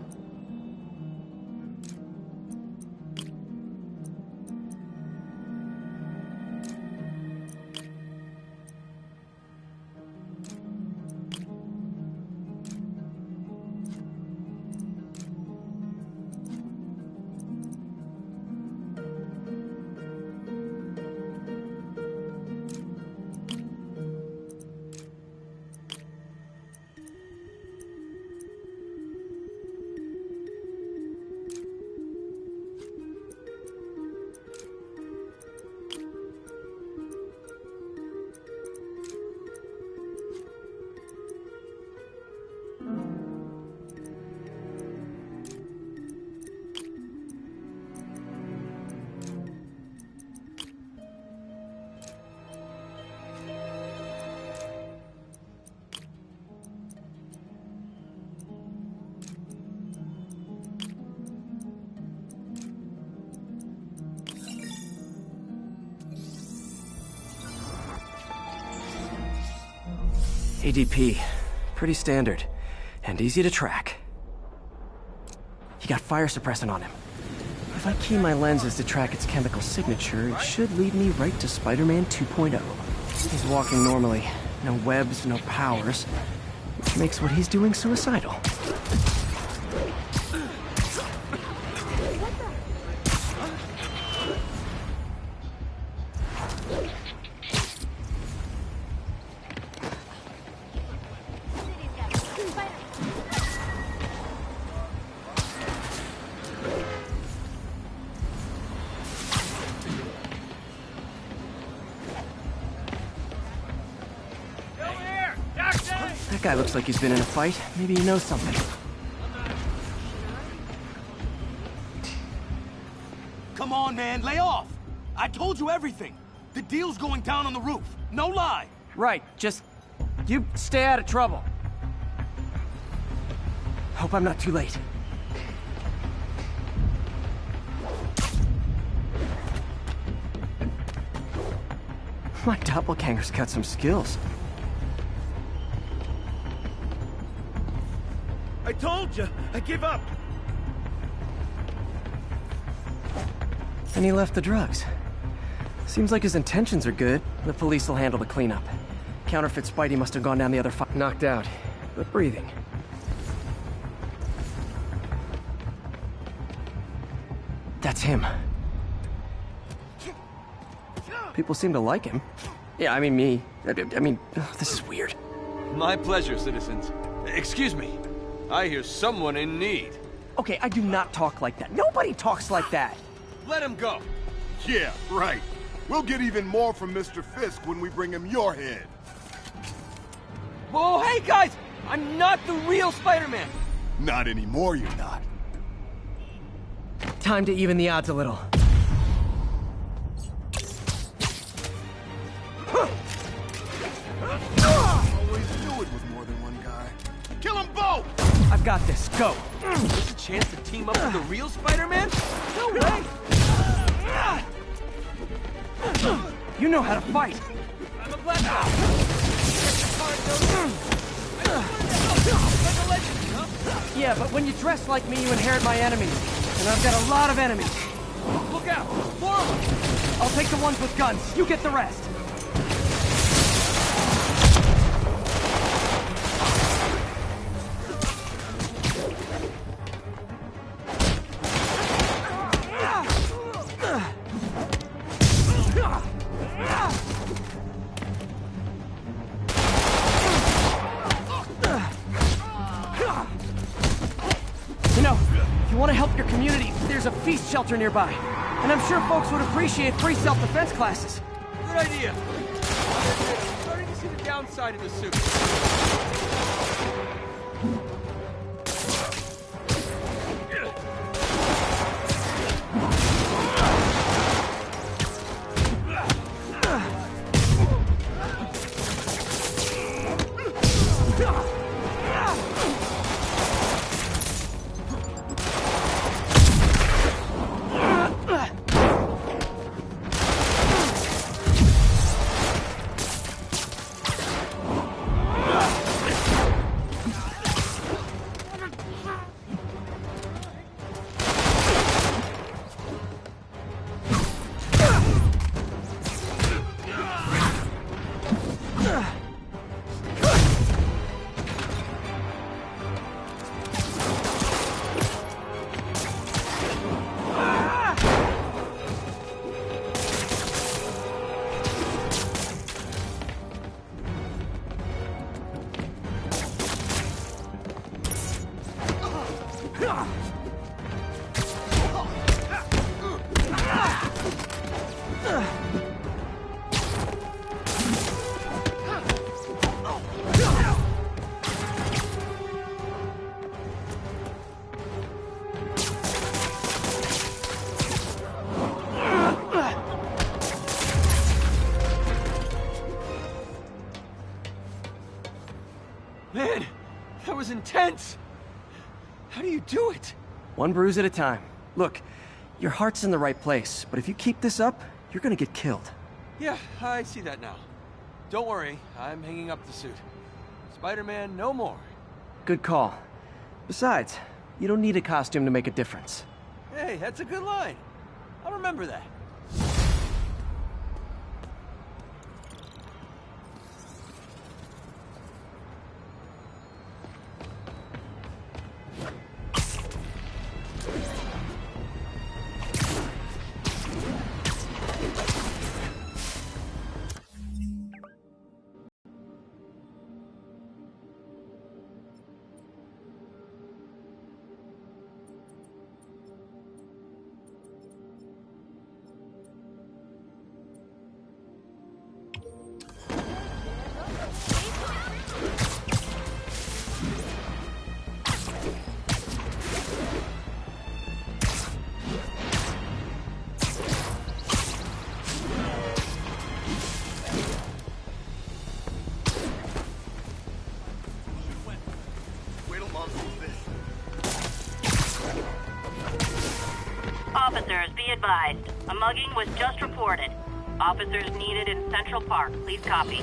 ADP. Pretty standard. And easy to track. He got fire suppressant on him. If I key my lenses to track its chemical signature, it should lead me right to Spider-Man 2.0. He's walking normally. No webs, no powers. Which makes what he's doing suicidal. That guy looks like he's been in a fight. Maybe he knows something. Come on, man, lay off! I told you everything. The deal's going down on the roof. No lie. Right, just... you stay out of trouble. Hope I'm not too late. My doppelganger's got some skills. I told you! I give up! And he left the drugs. Seems like his intentions are good. The police will handle the cleanup. Counterfeit Spidey must have gone down the other knocked out, but breathing. That's him. People seem to like him. Yeah, I mean me. I mean, this is weird. My pleasure, citizens. Excuse me. I hear someone in need. Okay, I do not talk like that. Nobody talks like that. Let him go. Yeah, right. We'll get even more from Mr. Fisk when we bring him your head. Whoa, hey guys! I'm not the real Spider-Man! Not anymore, you're not. Time to even the odds a little. Always knew it was more than one guy. Kill them both! I've got this. Go. There's a chance to team up with the real Spider-Man? No way! You know how to fight. I'm a black belt. Yeah, but when you dress like me, you inherit my enemies. And I've got a lot of enemies. Look out! More of them! I'll take the ones with guns. You get the rest. Feast shelter nearby. And I'm sure folks would appreciate free self-defense classes. Good idea. I'm starting to see the downside of the suit. Man, that was intense! How do you do it? One bruise at a time. Look, your heart's in the right place, but if you keep this up, you're gonna get killed. Yeah, I see that now. Don't worry, I'm hanging up the suit. Spider-Man no more. Good call. Besides, you don't need a costume to make a difference. Hey, that's a good line. I'll remember that. Officers, be advised. A mugging was just reported. Officers needed in Central Park. Please copy.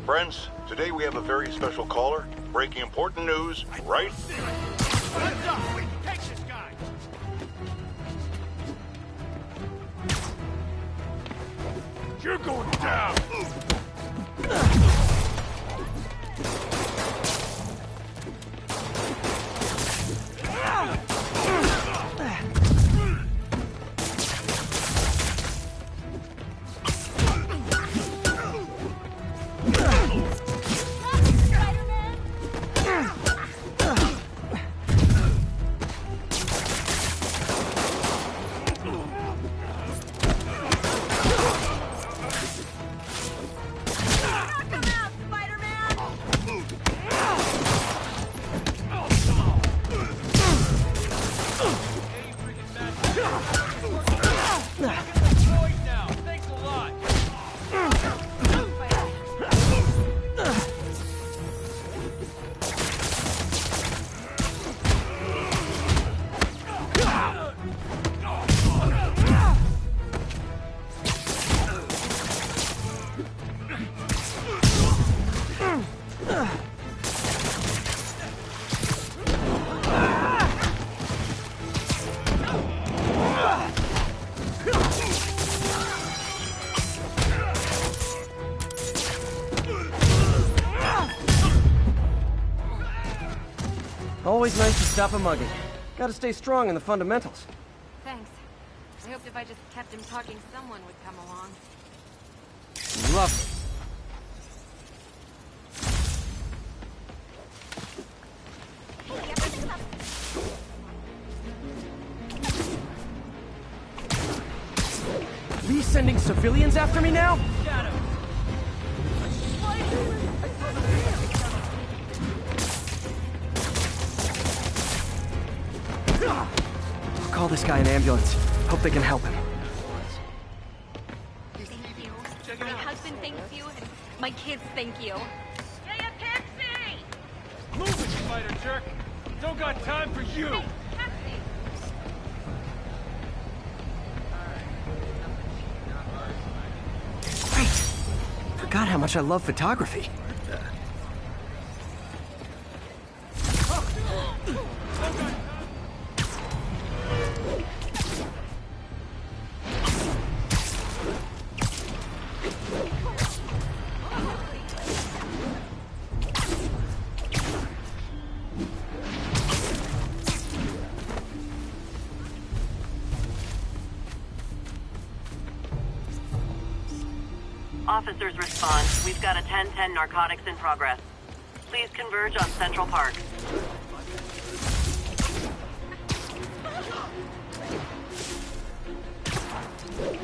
Friends, today we have a very special caller, breaking important news, right? Let's up! We can take this guy! You're going down! Always nice to stop a mugging. Gotta stay strong in the fundamentals. Thanks. I hoped if I just kept him talking, someone would come along. Lovely. Lee's sending civilians after me now? I'll call this guy an ambulance. Hope they can help him. Thank you. My husband thanks you, and my kids thank you. Hey, a taxi! Move it, spider jerk! Don't got time for you! Hey, taxi! Great! Forgot how much I love photography. Officers respond. We've got a 10-10 narcotics in progress. Please converge on Central Park.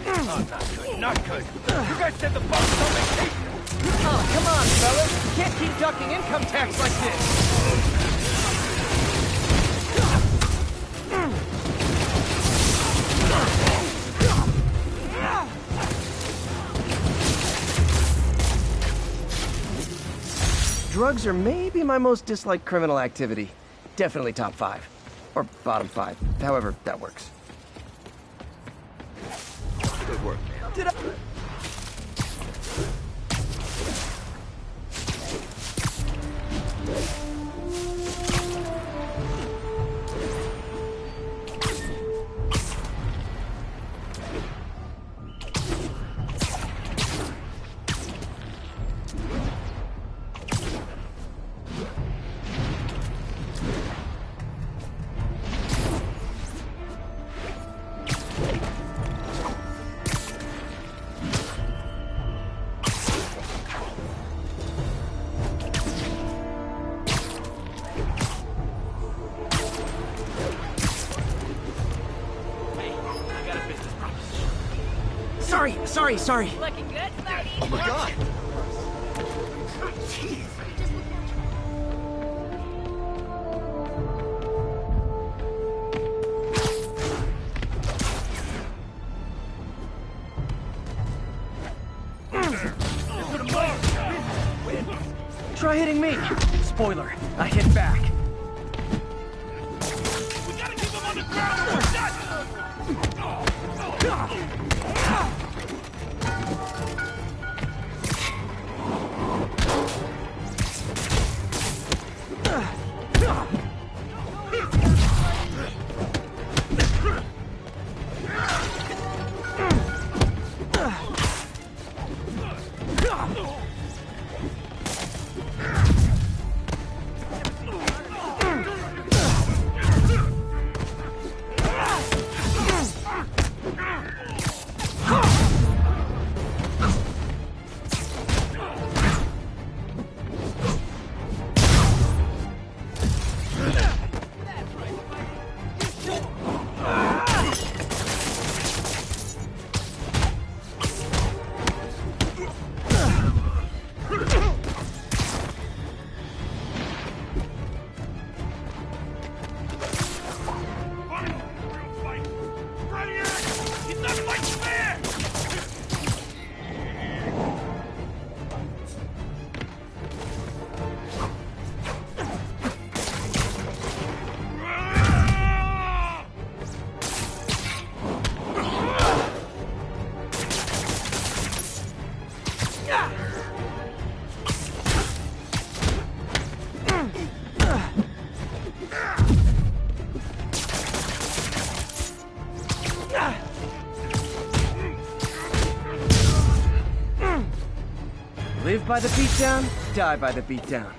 Oh, not good, not good. You guys said the boss was on vacation. Oh, come on, fellas. You can't keep ducking income tax like this. Drugs are maybe my most disliked criminal activity. Definitely top 5. Or bottom 5. However that works. Good work, man. Did I... Sorry. Looking good, Spidey. Oh my god! Try hitting me! Spoiler, I hit back. We gotta keep him on the ground or we're done! Live by the beatdown, die by the beatdown.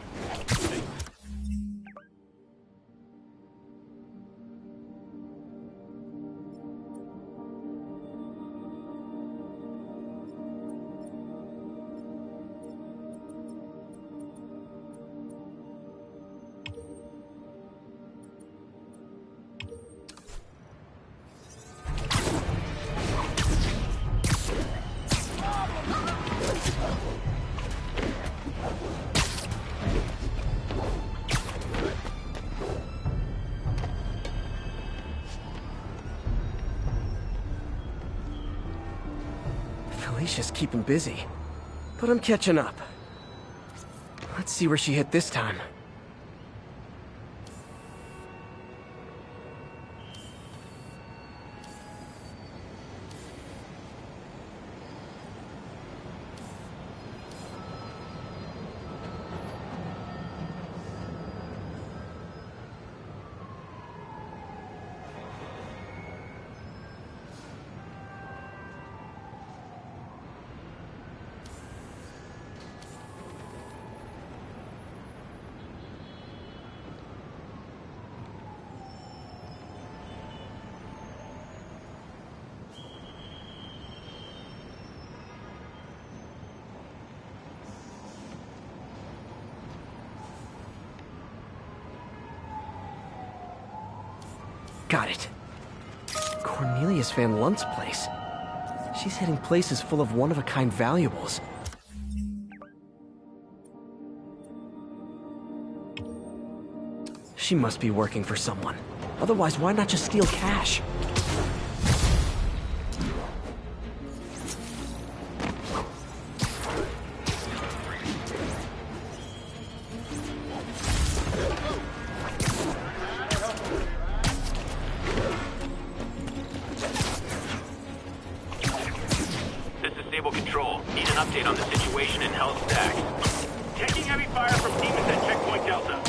Felicia's keeping busy, but I'm catching up. Let's see where she hit this time. Got it. Cornelius Van Lunt's place. She's hitting places full of one-of-a-kind valuables. She must be working for someone. Otherwise, why not just steal cash? Control. Need an update on the situation in Hell's Stack. Taking heavy fire from demons at Checkpoint Delta.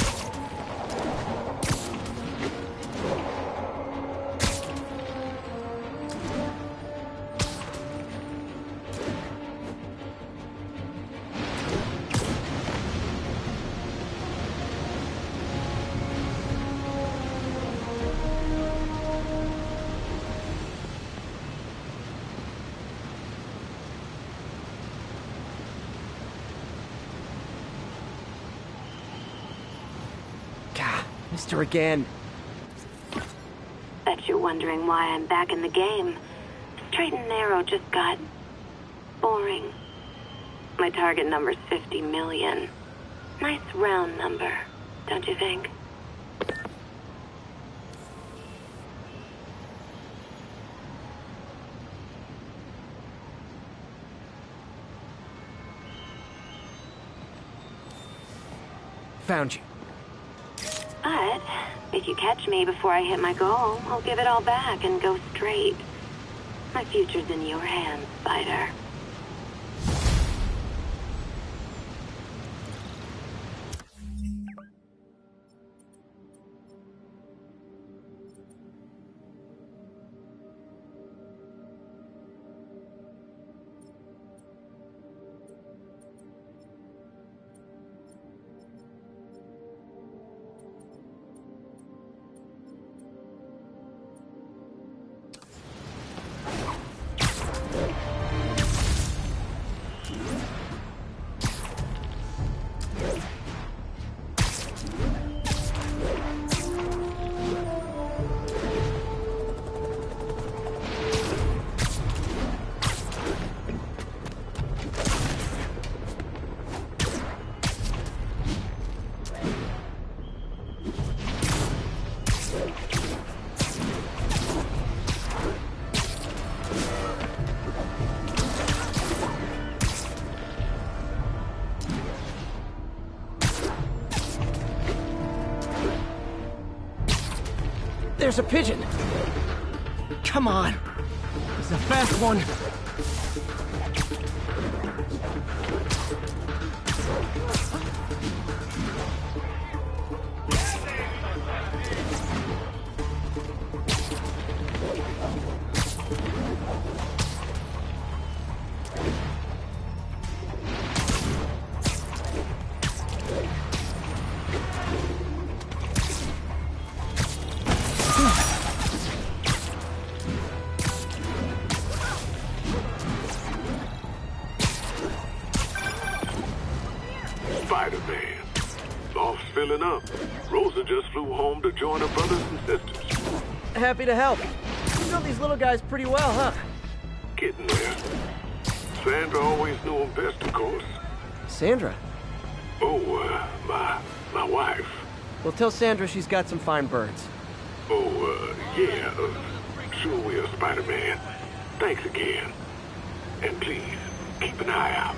Missed her again. Bet you're wondering why I'm back in the game. Straight and narrow just got Boring. My target number's 50 million. Nice round number, don't you think? Found you. But if you catch me before I hit my goal, I'll give it all back and go straight. My future's in your hands, Spider. There's a pigeon! Come on! It's a fast one! Spider-Man. Loft's filling up. Rosa just flew home to join her brothers and sisters. Happy to help. You know these little guys pretty well, huh? Getting there. Sandra always knew him best, of course. Sandra? Oh, my wife. Well, tell Sandra she's got some fine birds. Oh, yeah. Sure will, Spider-Man. Thanks again. And please, keep an eye out.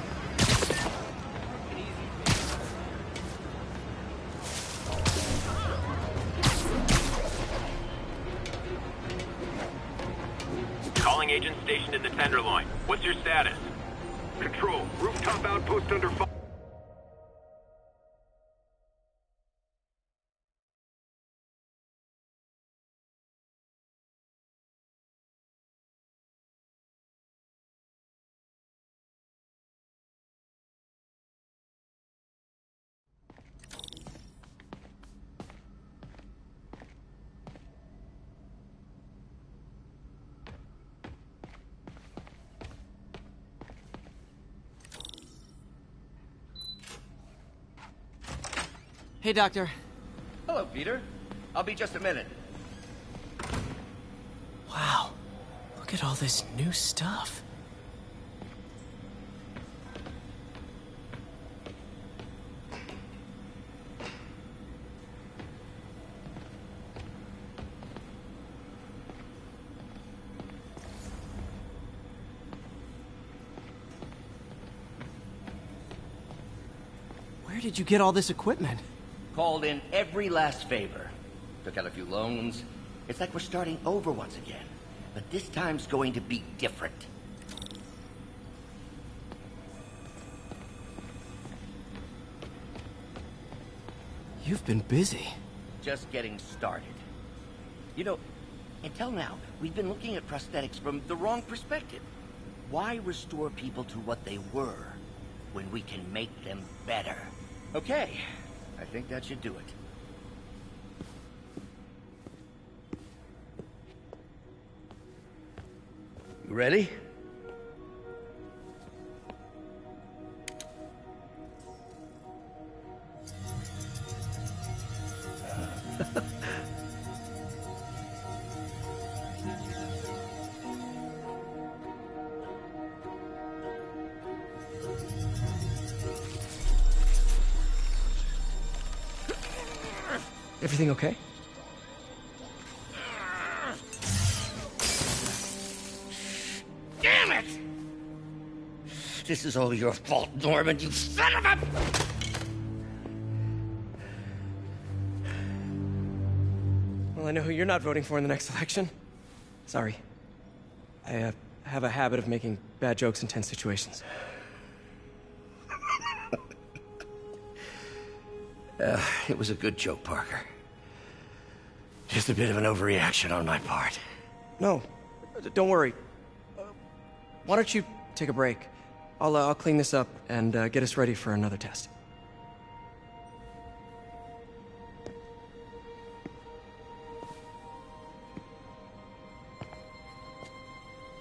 Calling agent stationed in the Tenderloin. What's your status? Control. Rooftop outpost under fire. Hey, Doctor. Hello, Peter. I'll be just a minute. Wow. Look at all this new stuff. Where did you get all this equipment? Called in every last favor. Took out a few loans. It's like we're starting over once again. But this time's going to be different. You've been busy. Just getting started. You know, until now, we've been looking at prosthetics from the wrong perspective. Why restore people to what they were when we can make them better? Okay, I think that should do it. You ready? Everything okay? Damn it! This is all your fault, Norman, you son of a... Well, I know who you're not voting for in the next election. Sorry. I have a habit of making bad jokes in tense situations. It was a good joke, Parker. Just a bit of an overreaction on my part. No, don't worry. Why don't you take a break? I'll clean this up and get us ready for another test.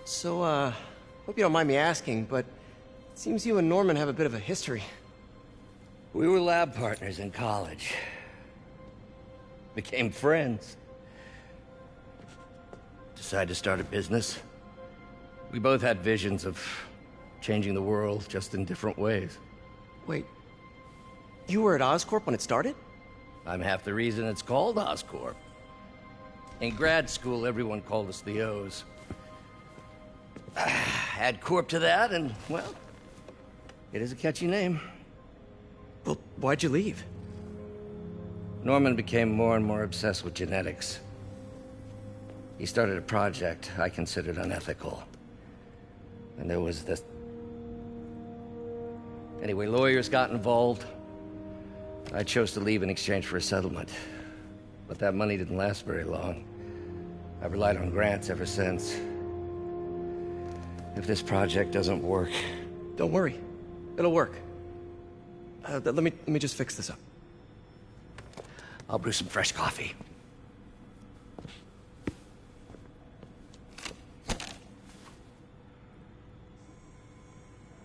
So, hope you don't mind me asking, but it seems you and Norman have a bit of a history. We were lab partners in college. Became friends. Decided to start a business. We both had visions of changing the world, just in different ways. Wait, you were at Oscorp when it started? I'm half the reason it's called Oscorp. In grad school, everyone called us the O's. Add Corp to that, and, well, it is a catchy name. Well, why'd you leave? Norman became more and more obsessed with genetics. He started a project I considered unethical. And there was this... Anyway, lawyers got involved. I chose to leave in exchange for a settlement. But that money didn't last very long. I've relied on grants ever since. If this project doesn't work... Don't worry. It'll work. Let me just fix this up. I'll brew some fresh coffee.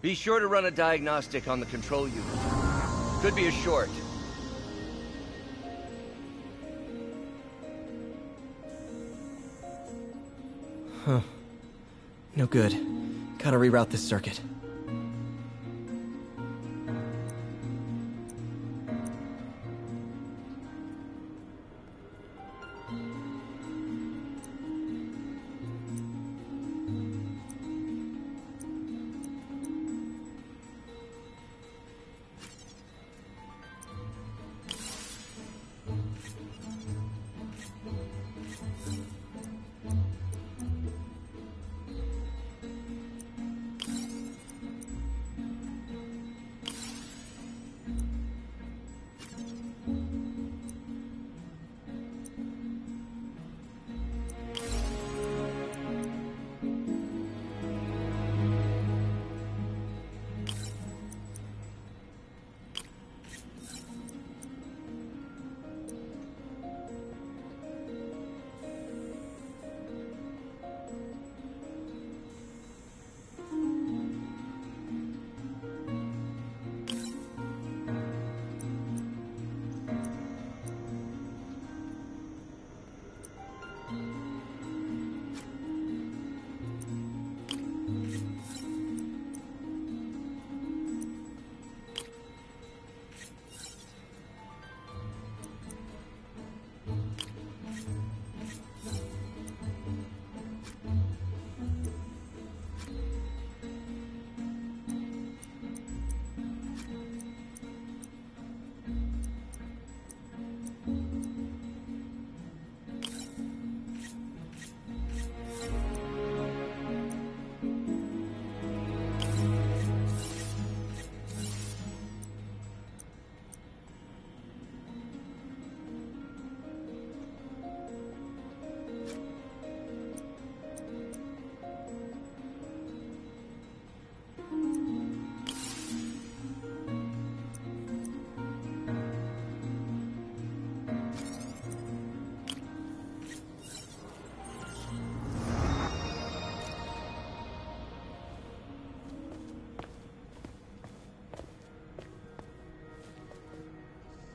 Be sure to run a diagnostic on the control unit. Could be a short. Huh. No good. Gotta reroute this circuit.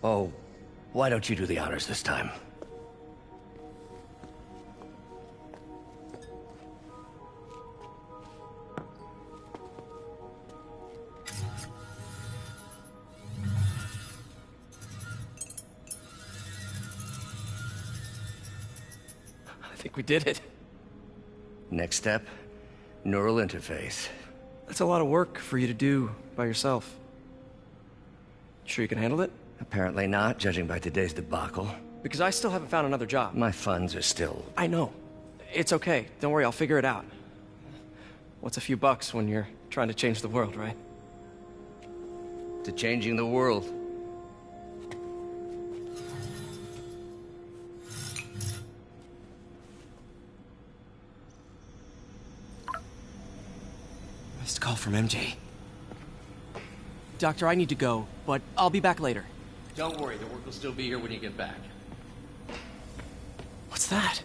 Oh, why don't you do the honors this time? We did it. Next step, neural interface. That's a lot of work for you to do by yourself. Sure you can handle it? Apparently not, judging by today's debacle. Because I still haven't found another job. My funds are still... I know. It's okay. Don't worry, I'll figure it out. What's a few bucks when you're trying to change the world, right? To changing the world. Missed call from MJ. Doctor, I need to go, but I'll be back later. Don't worry, the work will still be here when you get back. What's that?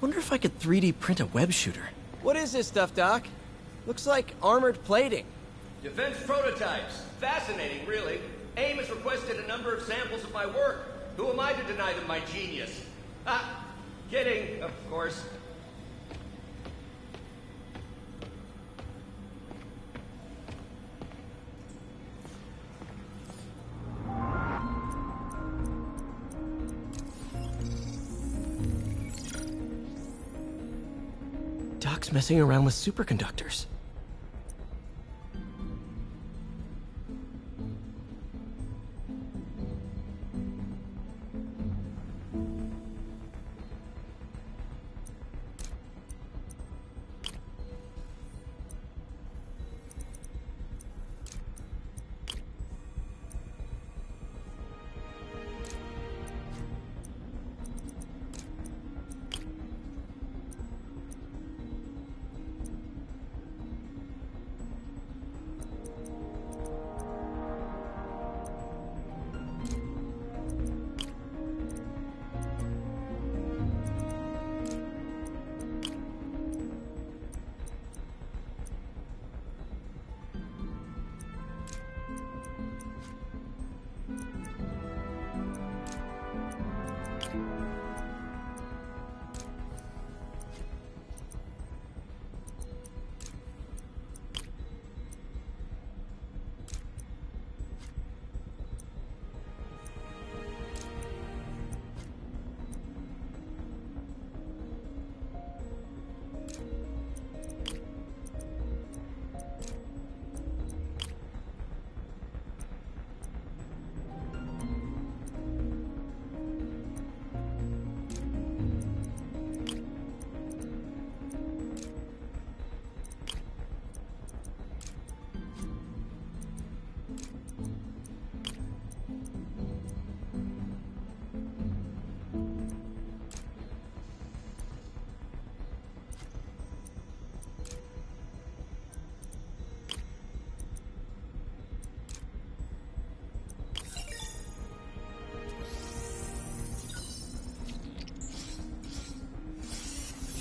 Wonder if I could 3D print a web shooter. What is this stuff, Doc? Looks like armored plating. Defense prototypes. Fascinating, really. AIM has requested a number of samples of my work. Who am I to deny them my genius? Ah, kidding, of course. Doc's messing around with superconductors.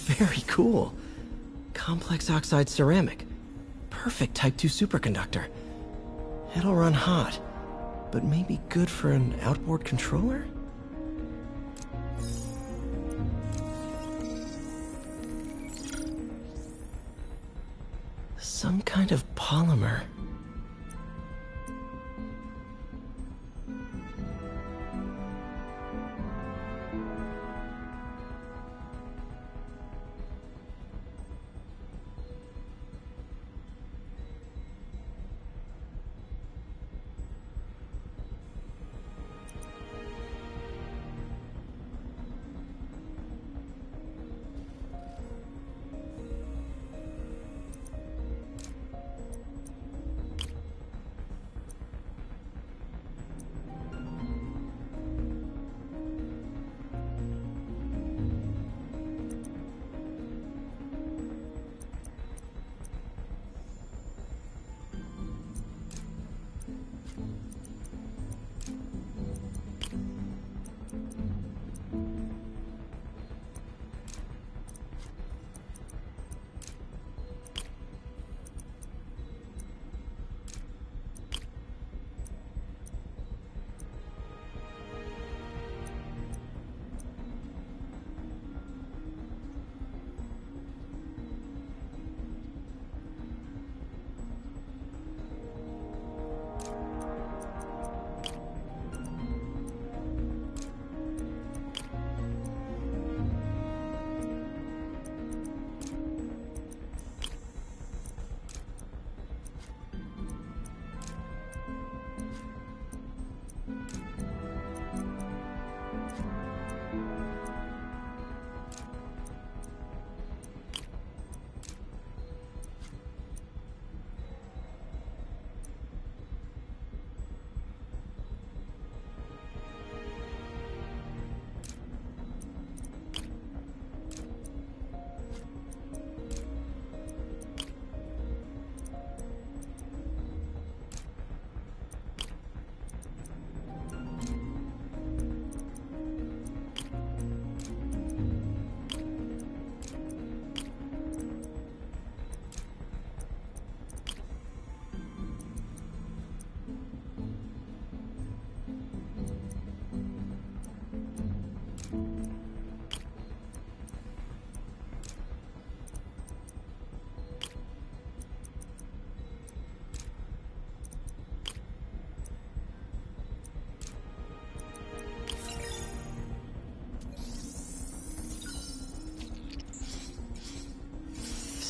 Very cool. Complex oxide ceramic. Perfect Type 2 superconductor. It'll run hot, but maybe good for an outboard controller? Some kind of polymer.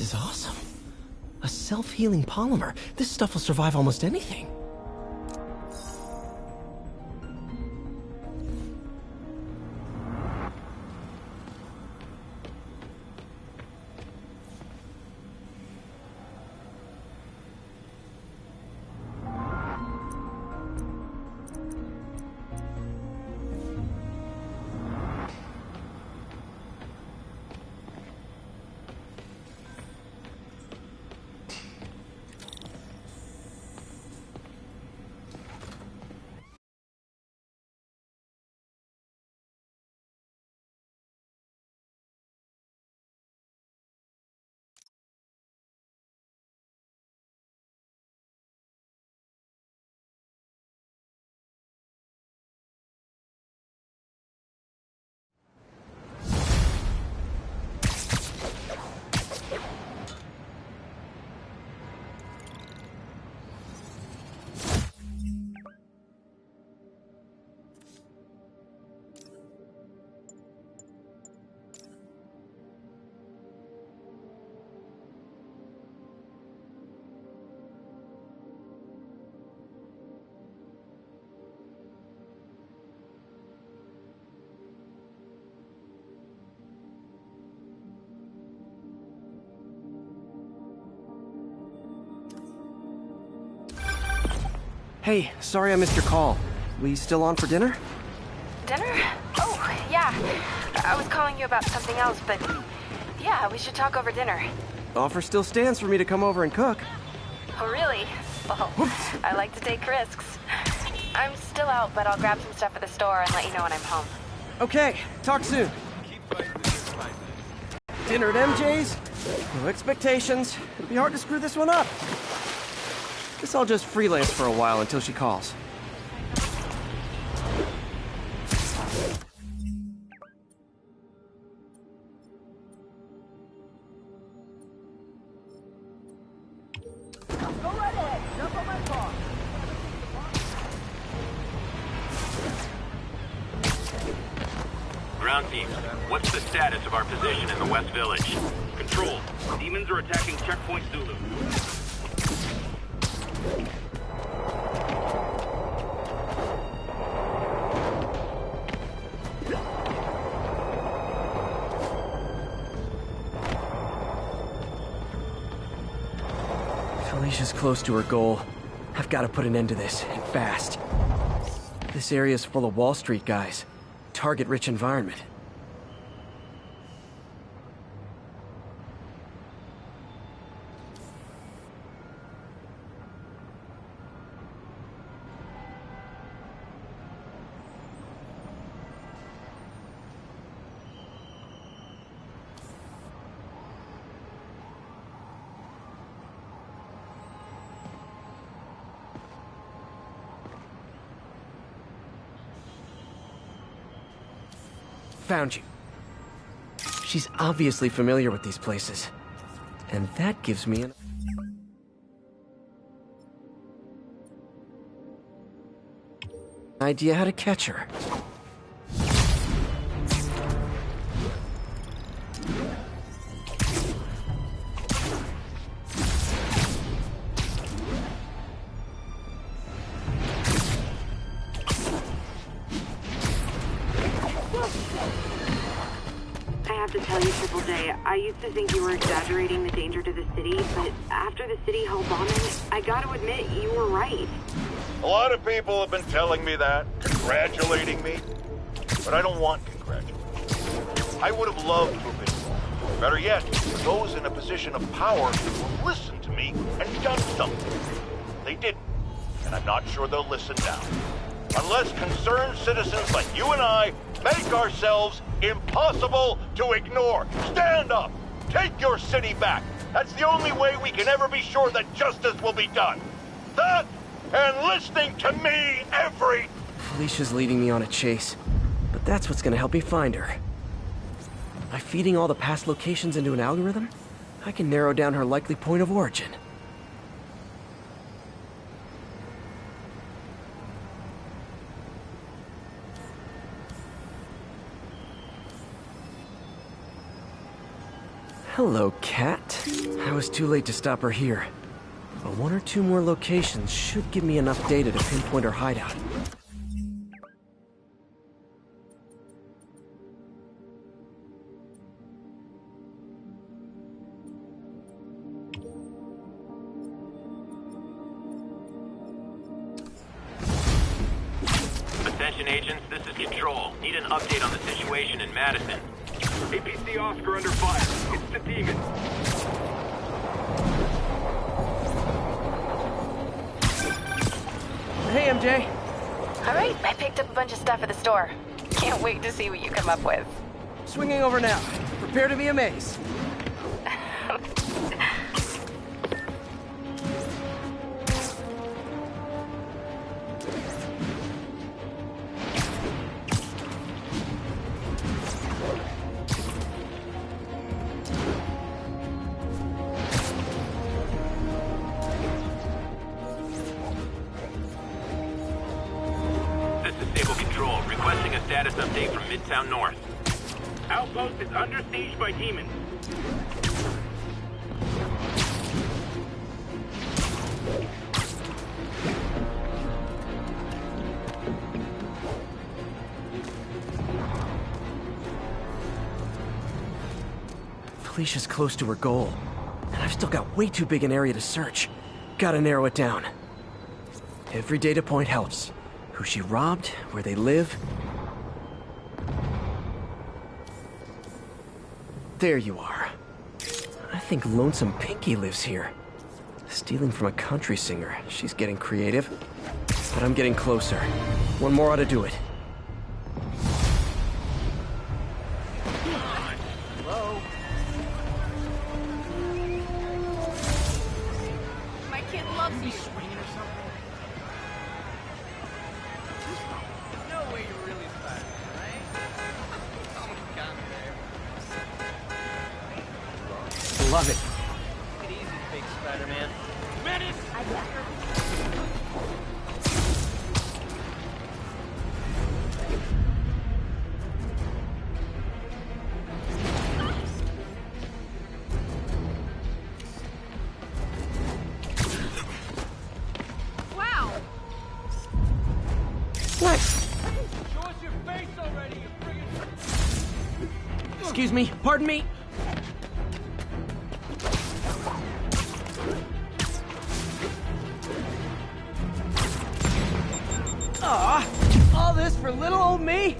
is awesome. A self-healing polymer. This stuff will survive almost anything. Hey, sorry I missed your call. We still on for dinner? Dinner? Oh, yeah. I was calling you about something else, but yeah, we should talk over dinner. Offer still stands for me to come over and cook. Oh, really? Well, I like to take risks. I'm still out, but I'll grab some stuff at the store and let you know when I'm home. Okay, talk soon. Dinner at MJ's? No expectations. It'll be hard to screw this one up. Guess I'll just freelance for a while until she calls. Go right ahead. Jump on my car. Ground team, what's the status of our position in the West Village? Control. Demons are attacking Checkpoint Zulu. Felicia's close to her goal. I've got to put an end to this, and fast. This area's full of Wall Street guys. Target-rich environment. Found you. She's obviously familiar with these places. And that gives me an idea how to catch her. I used to think you were exaggerating the danger to the city, but after the City Hall bombing, I gotta admit, you were right. A lot of people have been telling me that, congratulating me, but I don't want congratulations. I would have loved to have been wrong. Better yet, those in a position of power who listened to me and done something. They didn't, and I'm not sure they'll listen now. Unless concerned citizens like you and I make ourselves impossible to ignore. Stand up! Take your city back! That's the only way we can ever be sure that justice will be done. That, and listening to me every... Felicia's leading me on a chase, but that's what's gonna help me find her. By feeding all the past locations into an algorithm, I can narrow down her likely point of origin. Hello, Cat. I was too late to stop her here. But one or two more locations should give me enough data to pinpoint her hideout. Attention agents, this is Control. Need an update on the situation in Madison. APC Oscar under fire. It's the demon. Hey, MJ. All right, I picked up a bunch of stuff at the store. Can't wait to see what you come up with. Swinging over now. Prepare to be amazed. This is Sable Control, requesting a status update from Midtown North. Outpost is under siege by demons. Felicia's close to her goal, and I've still got way too big an area to search. Gotta narrow it down. Every data point helps. Who she robbed, where they live. There you are. I think Lonesome Pinky lives here. Stealing from a country singer. She's getting creative. But I'm getting closer. One more ought to do it. Hello? My kid loves you. Swinging or something? No way you're really Spider-Man, right? Oh, come there. Love it. Take it easy, big Spider-Man. Menace! Wow. Nice. Show us your face already, you friggin'... Excuse me. Pardon me. Aw, all this for little old me?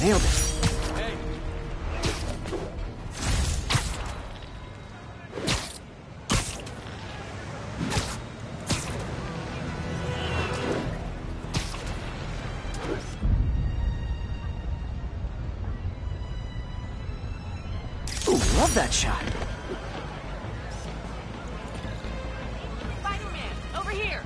Nailed it. Hey. Ooh, love that shot. Spider-Man, over here.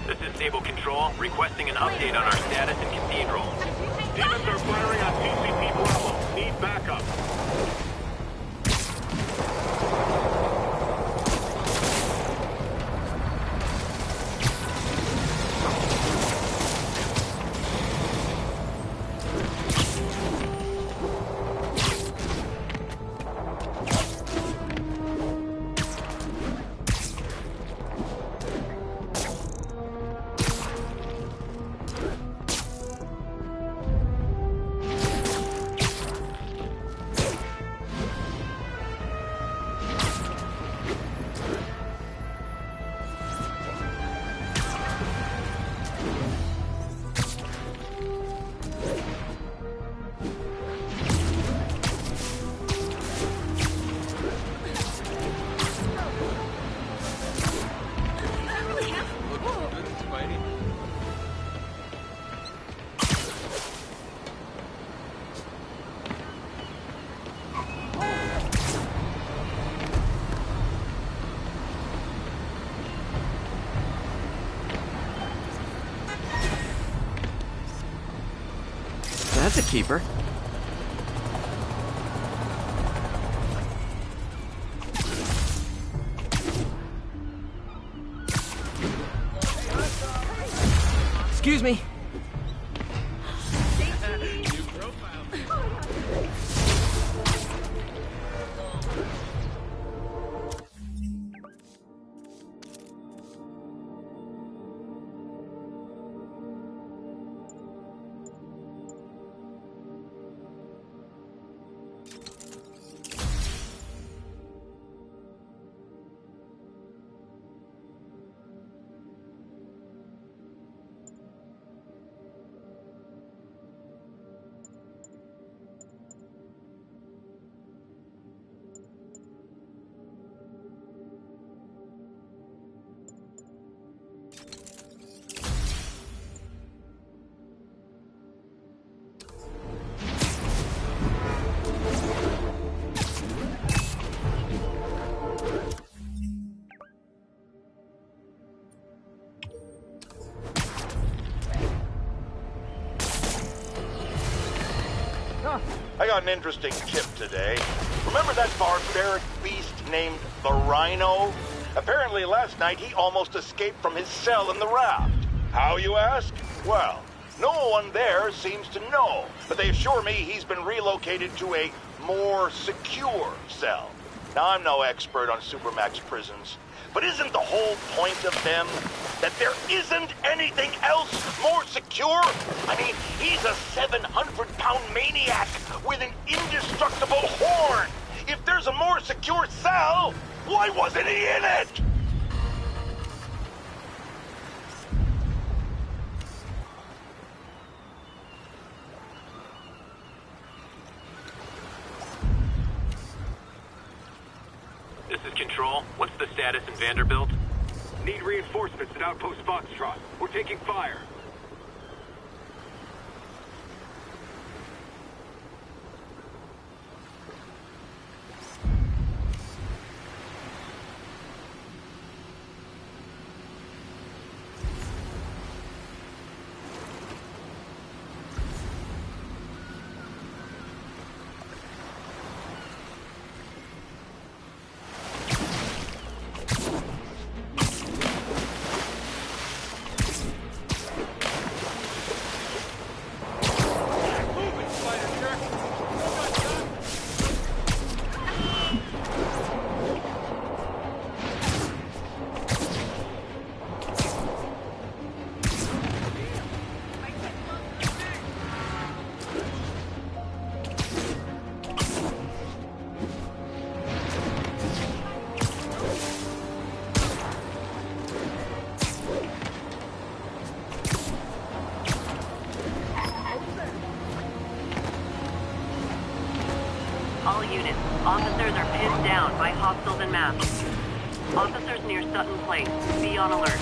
This is Sable Control, requesting an update on our status in Cathedral. Demons are firing on TCP Bravo. Need backup. That's a keeper. Excuse me. I got an interesting tip today. Remember that barbaric beast named the Rhino? Apparently last night he almost escaped from his cell in the raft. How, you ask? Well, no one there seems to know, but they assure me he's been relocated to a more secure cell. Now, I'm no expert on Supermax prisons, but isn't the whole point of them that there isn't anything else more secure? I mean, he's a 700-pound maniac with an indestructible horn. If there's a more secure cell, why wasn't he in it? This is Control. What's the status in Vanderbilt? Need reinforcements at Outpost Foxtrot. We're taking fire. All units, officers are pinned down by hostiles and masks. Officers near Sutton Place, be on alert.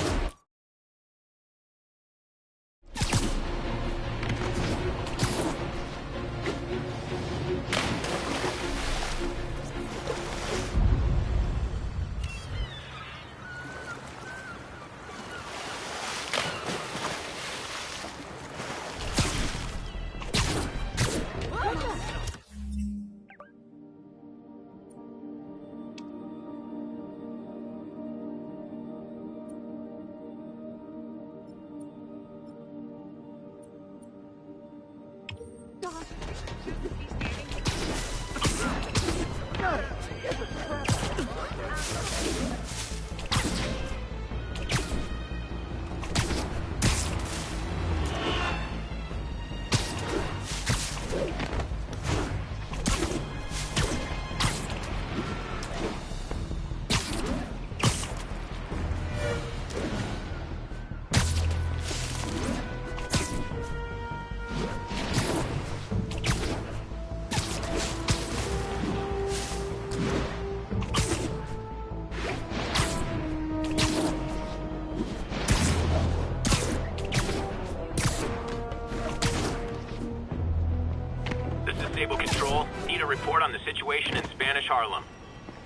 Control, need a report on the situation in Spanish Harlem.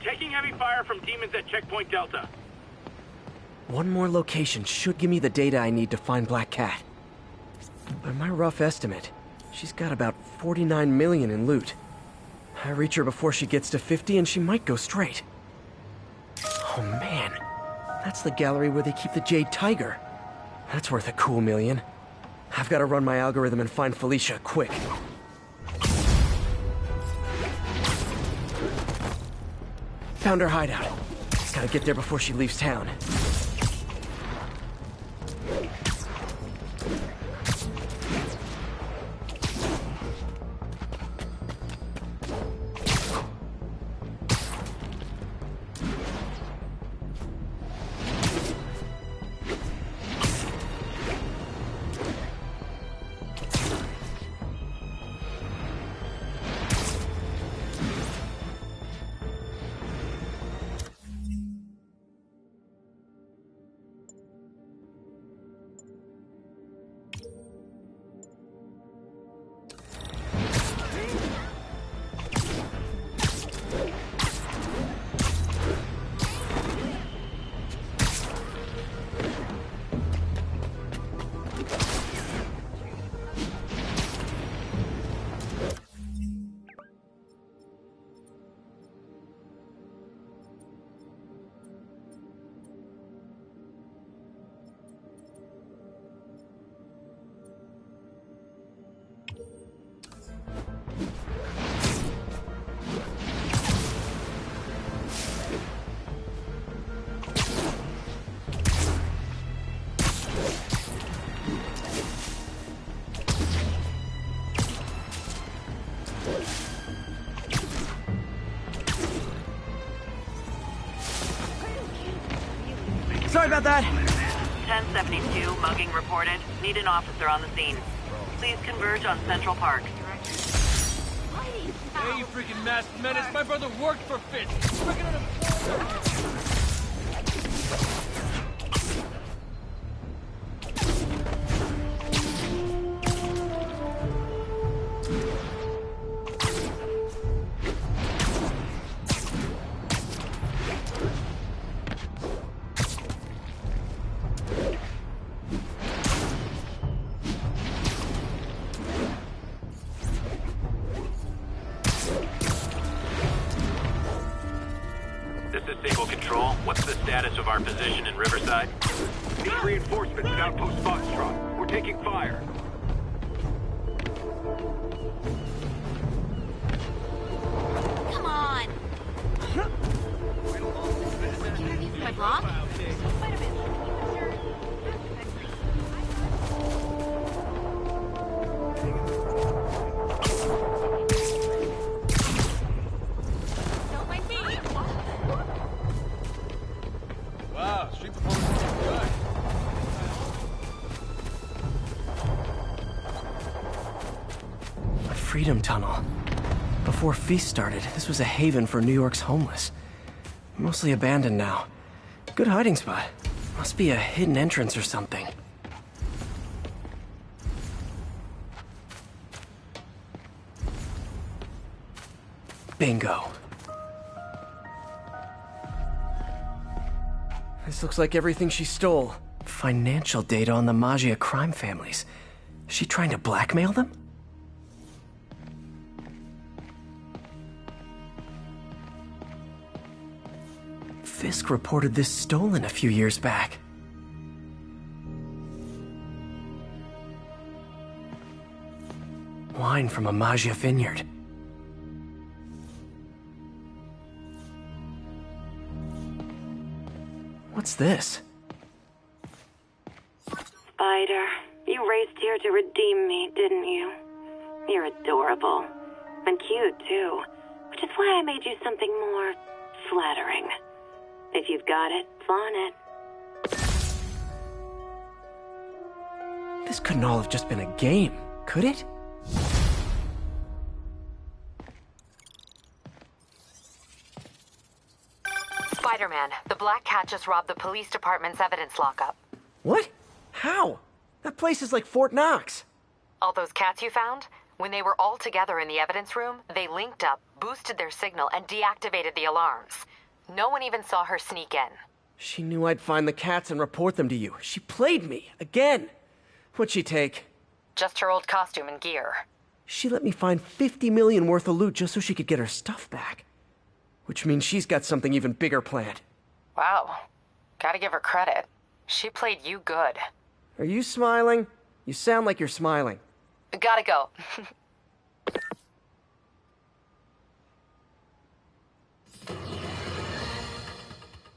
Taking heavy fire from demons at Checkpoint Delta. One more location should give me the data I need to find Black Cat. By my rough estimate, She's got about 49 million in loot. I reach her before she gets to 50 and she might go straight. Oh man, that's the gallery where they keep the Jade Tiger. That's worth a cool million. I've got to run my algorithm and find Felicia, quick. Found her hideout. Gotta get there before she leaves town. Sorry about that. 1072, mugging reported. Need an officer on the scene. Please converge on Central Park. Hey, you freaking masked menace. My brother worked for Fitz. Working on a... This is Sable Control. What's the status of our position in Riverside? Need reinforcements at Outpost Foxtrot. We're taking fire. Come on! My block? Don't mind me! Wow, street performance is good. A freedom tunnel. Before Feast started, this was a haven for New York's homeless. Mostly abandoned now. Good hiding spot. Must be a hidden entrance or something. Bingo. This looks like everything she stole. Financial data on the Maggia crime families. Is she trying to blackmail them? Fisk reported this stolen a few years back. Wine from a Maggia vineyard. What's this? Spider, you raced here to redeem me, didn't you? You're adorable. And cute, too. Which is why I made you something more flattering. If you've got it, flaunt it. This couldn't all have just been a game, could it? Spider-Man, the Black Cat just robbed the police department's evidence lockup. What? How? That place is like Fort Knox. All those cats you found? When they were all together in the evidence room, they linked up, boosted their signal, and deactivated the alarms. No one even saw her sneak in. She knew I'd find the cats and report them to you. She played me, again. What'd she take? Just her old costume and gear. She let me find 50 million worth of loot just so she could get her stuff back. Which means she's got something even bigger planned. Wow. Gotta give her credit. She played you good. Are you smiling? You sound like you're smiling. Gotta go.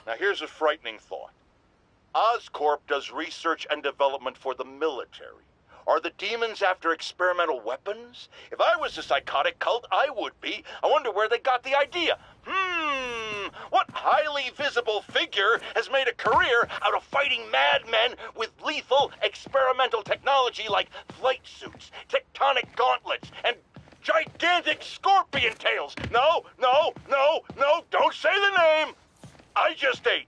Now here's a frightening thought. Oscorp does research and development for the military. Are the demons after experimental weapons? If I was a psychotic cult, I would be. I wonder where they got the idea. What highly visible figure has made a career out of fighting madmen with lethal experimental technology like flight suits, tectonic gauntlets, and gigantic scorpion tails? No, don't say the name! I just ate.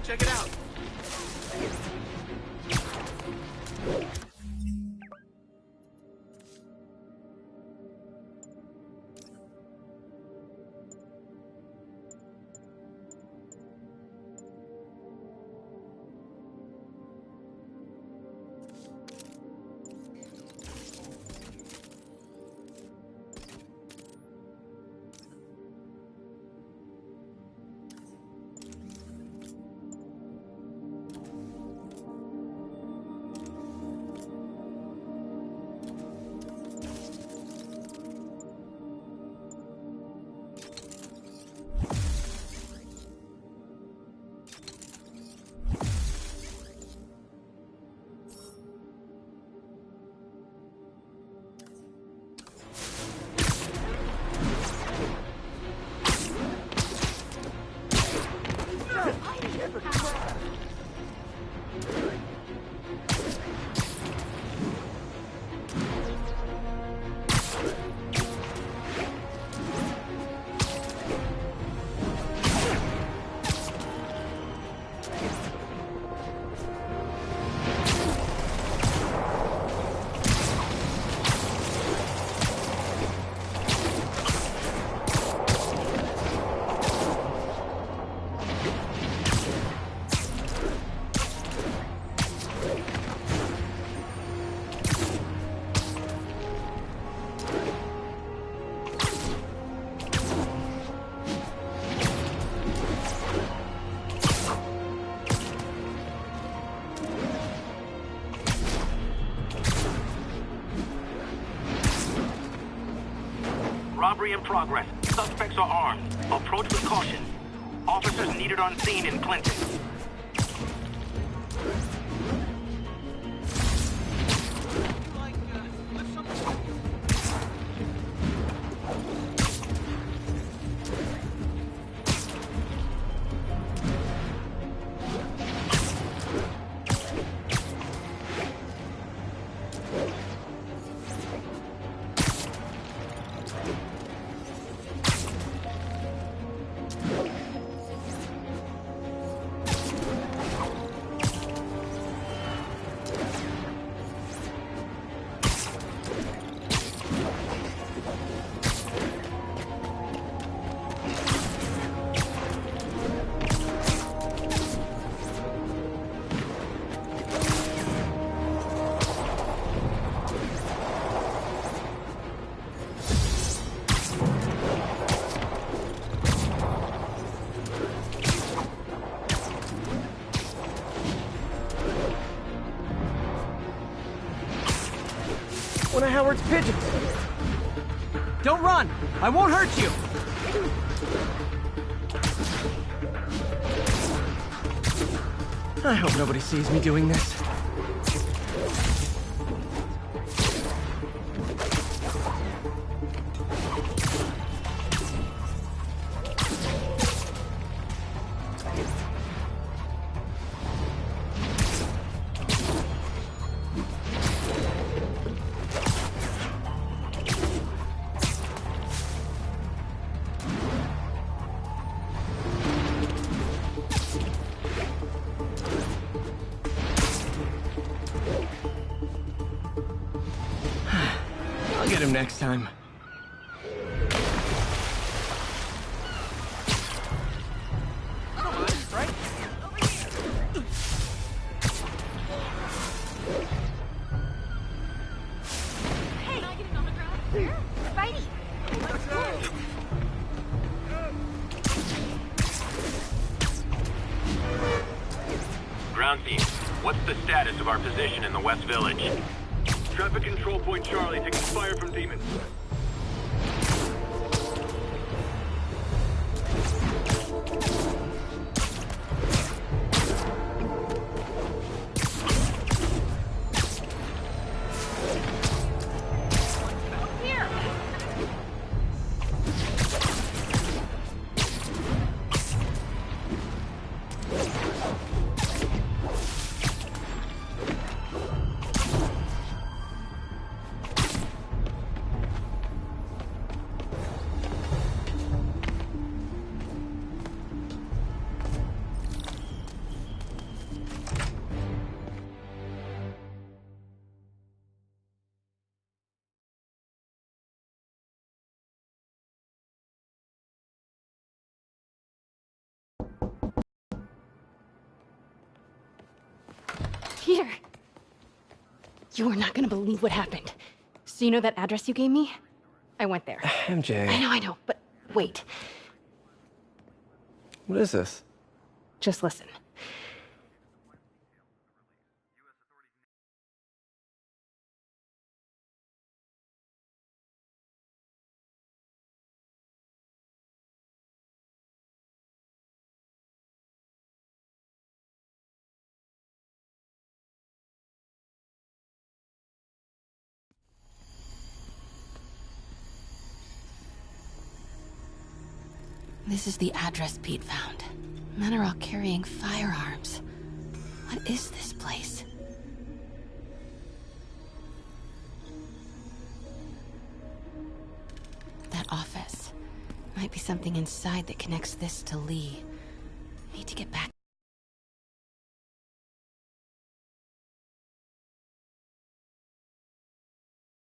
Check it out. Robbery in progress. Suspects are armed. Approach with caution. Officers needed on scene in Clinton. One of Howard's pigeons. Don't run! I won't hurt you! I hope nobody sees me doing this. get him next time. Ground team, what's the status of our position in the West Village? Traffic control point Charlie, taking fire from demons. Peter! You are not gonna believe what happened. So you know that address you gave me? I went there. MJ. I know, but wait. What is this? Just listen. This is the address Pete found. Men are all carrying firearms. What is this place? That office. Might be something inside that connects this to Lee. Need to get back.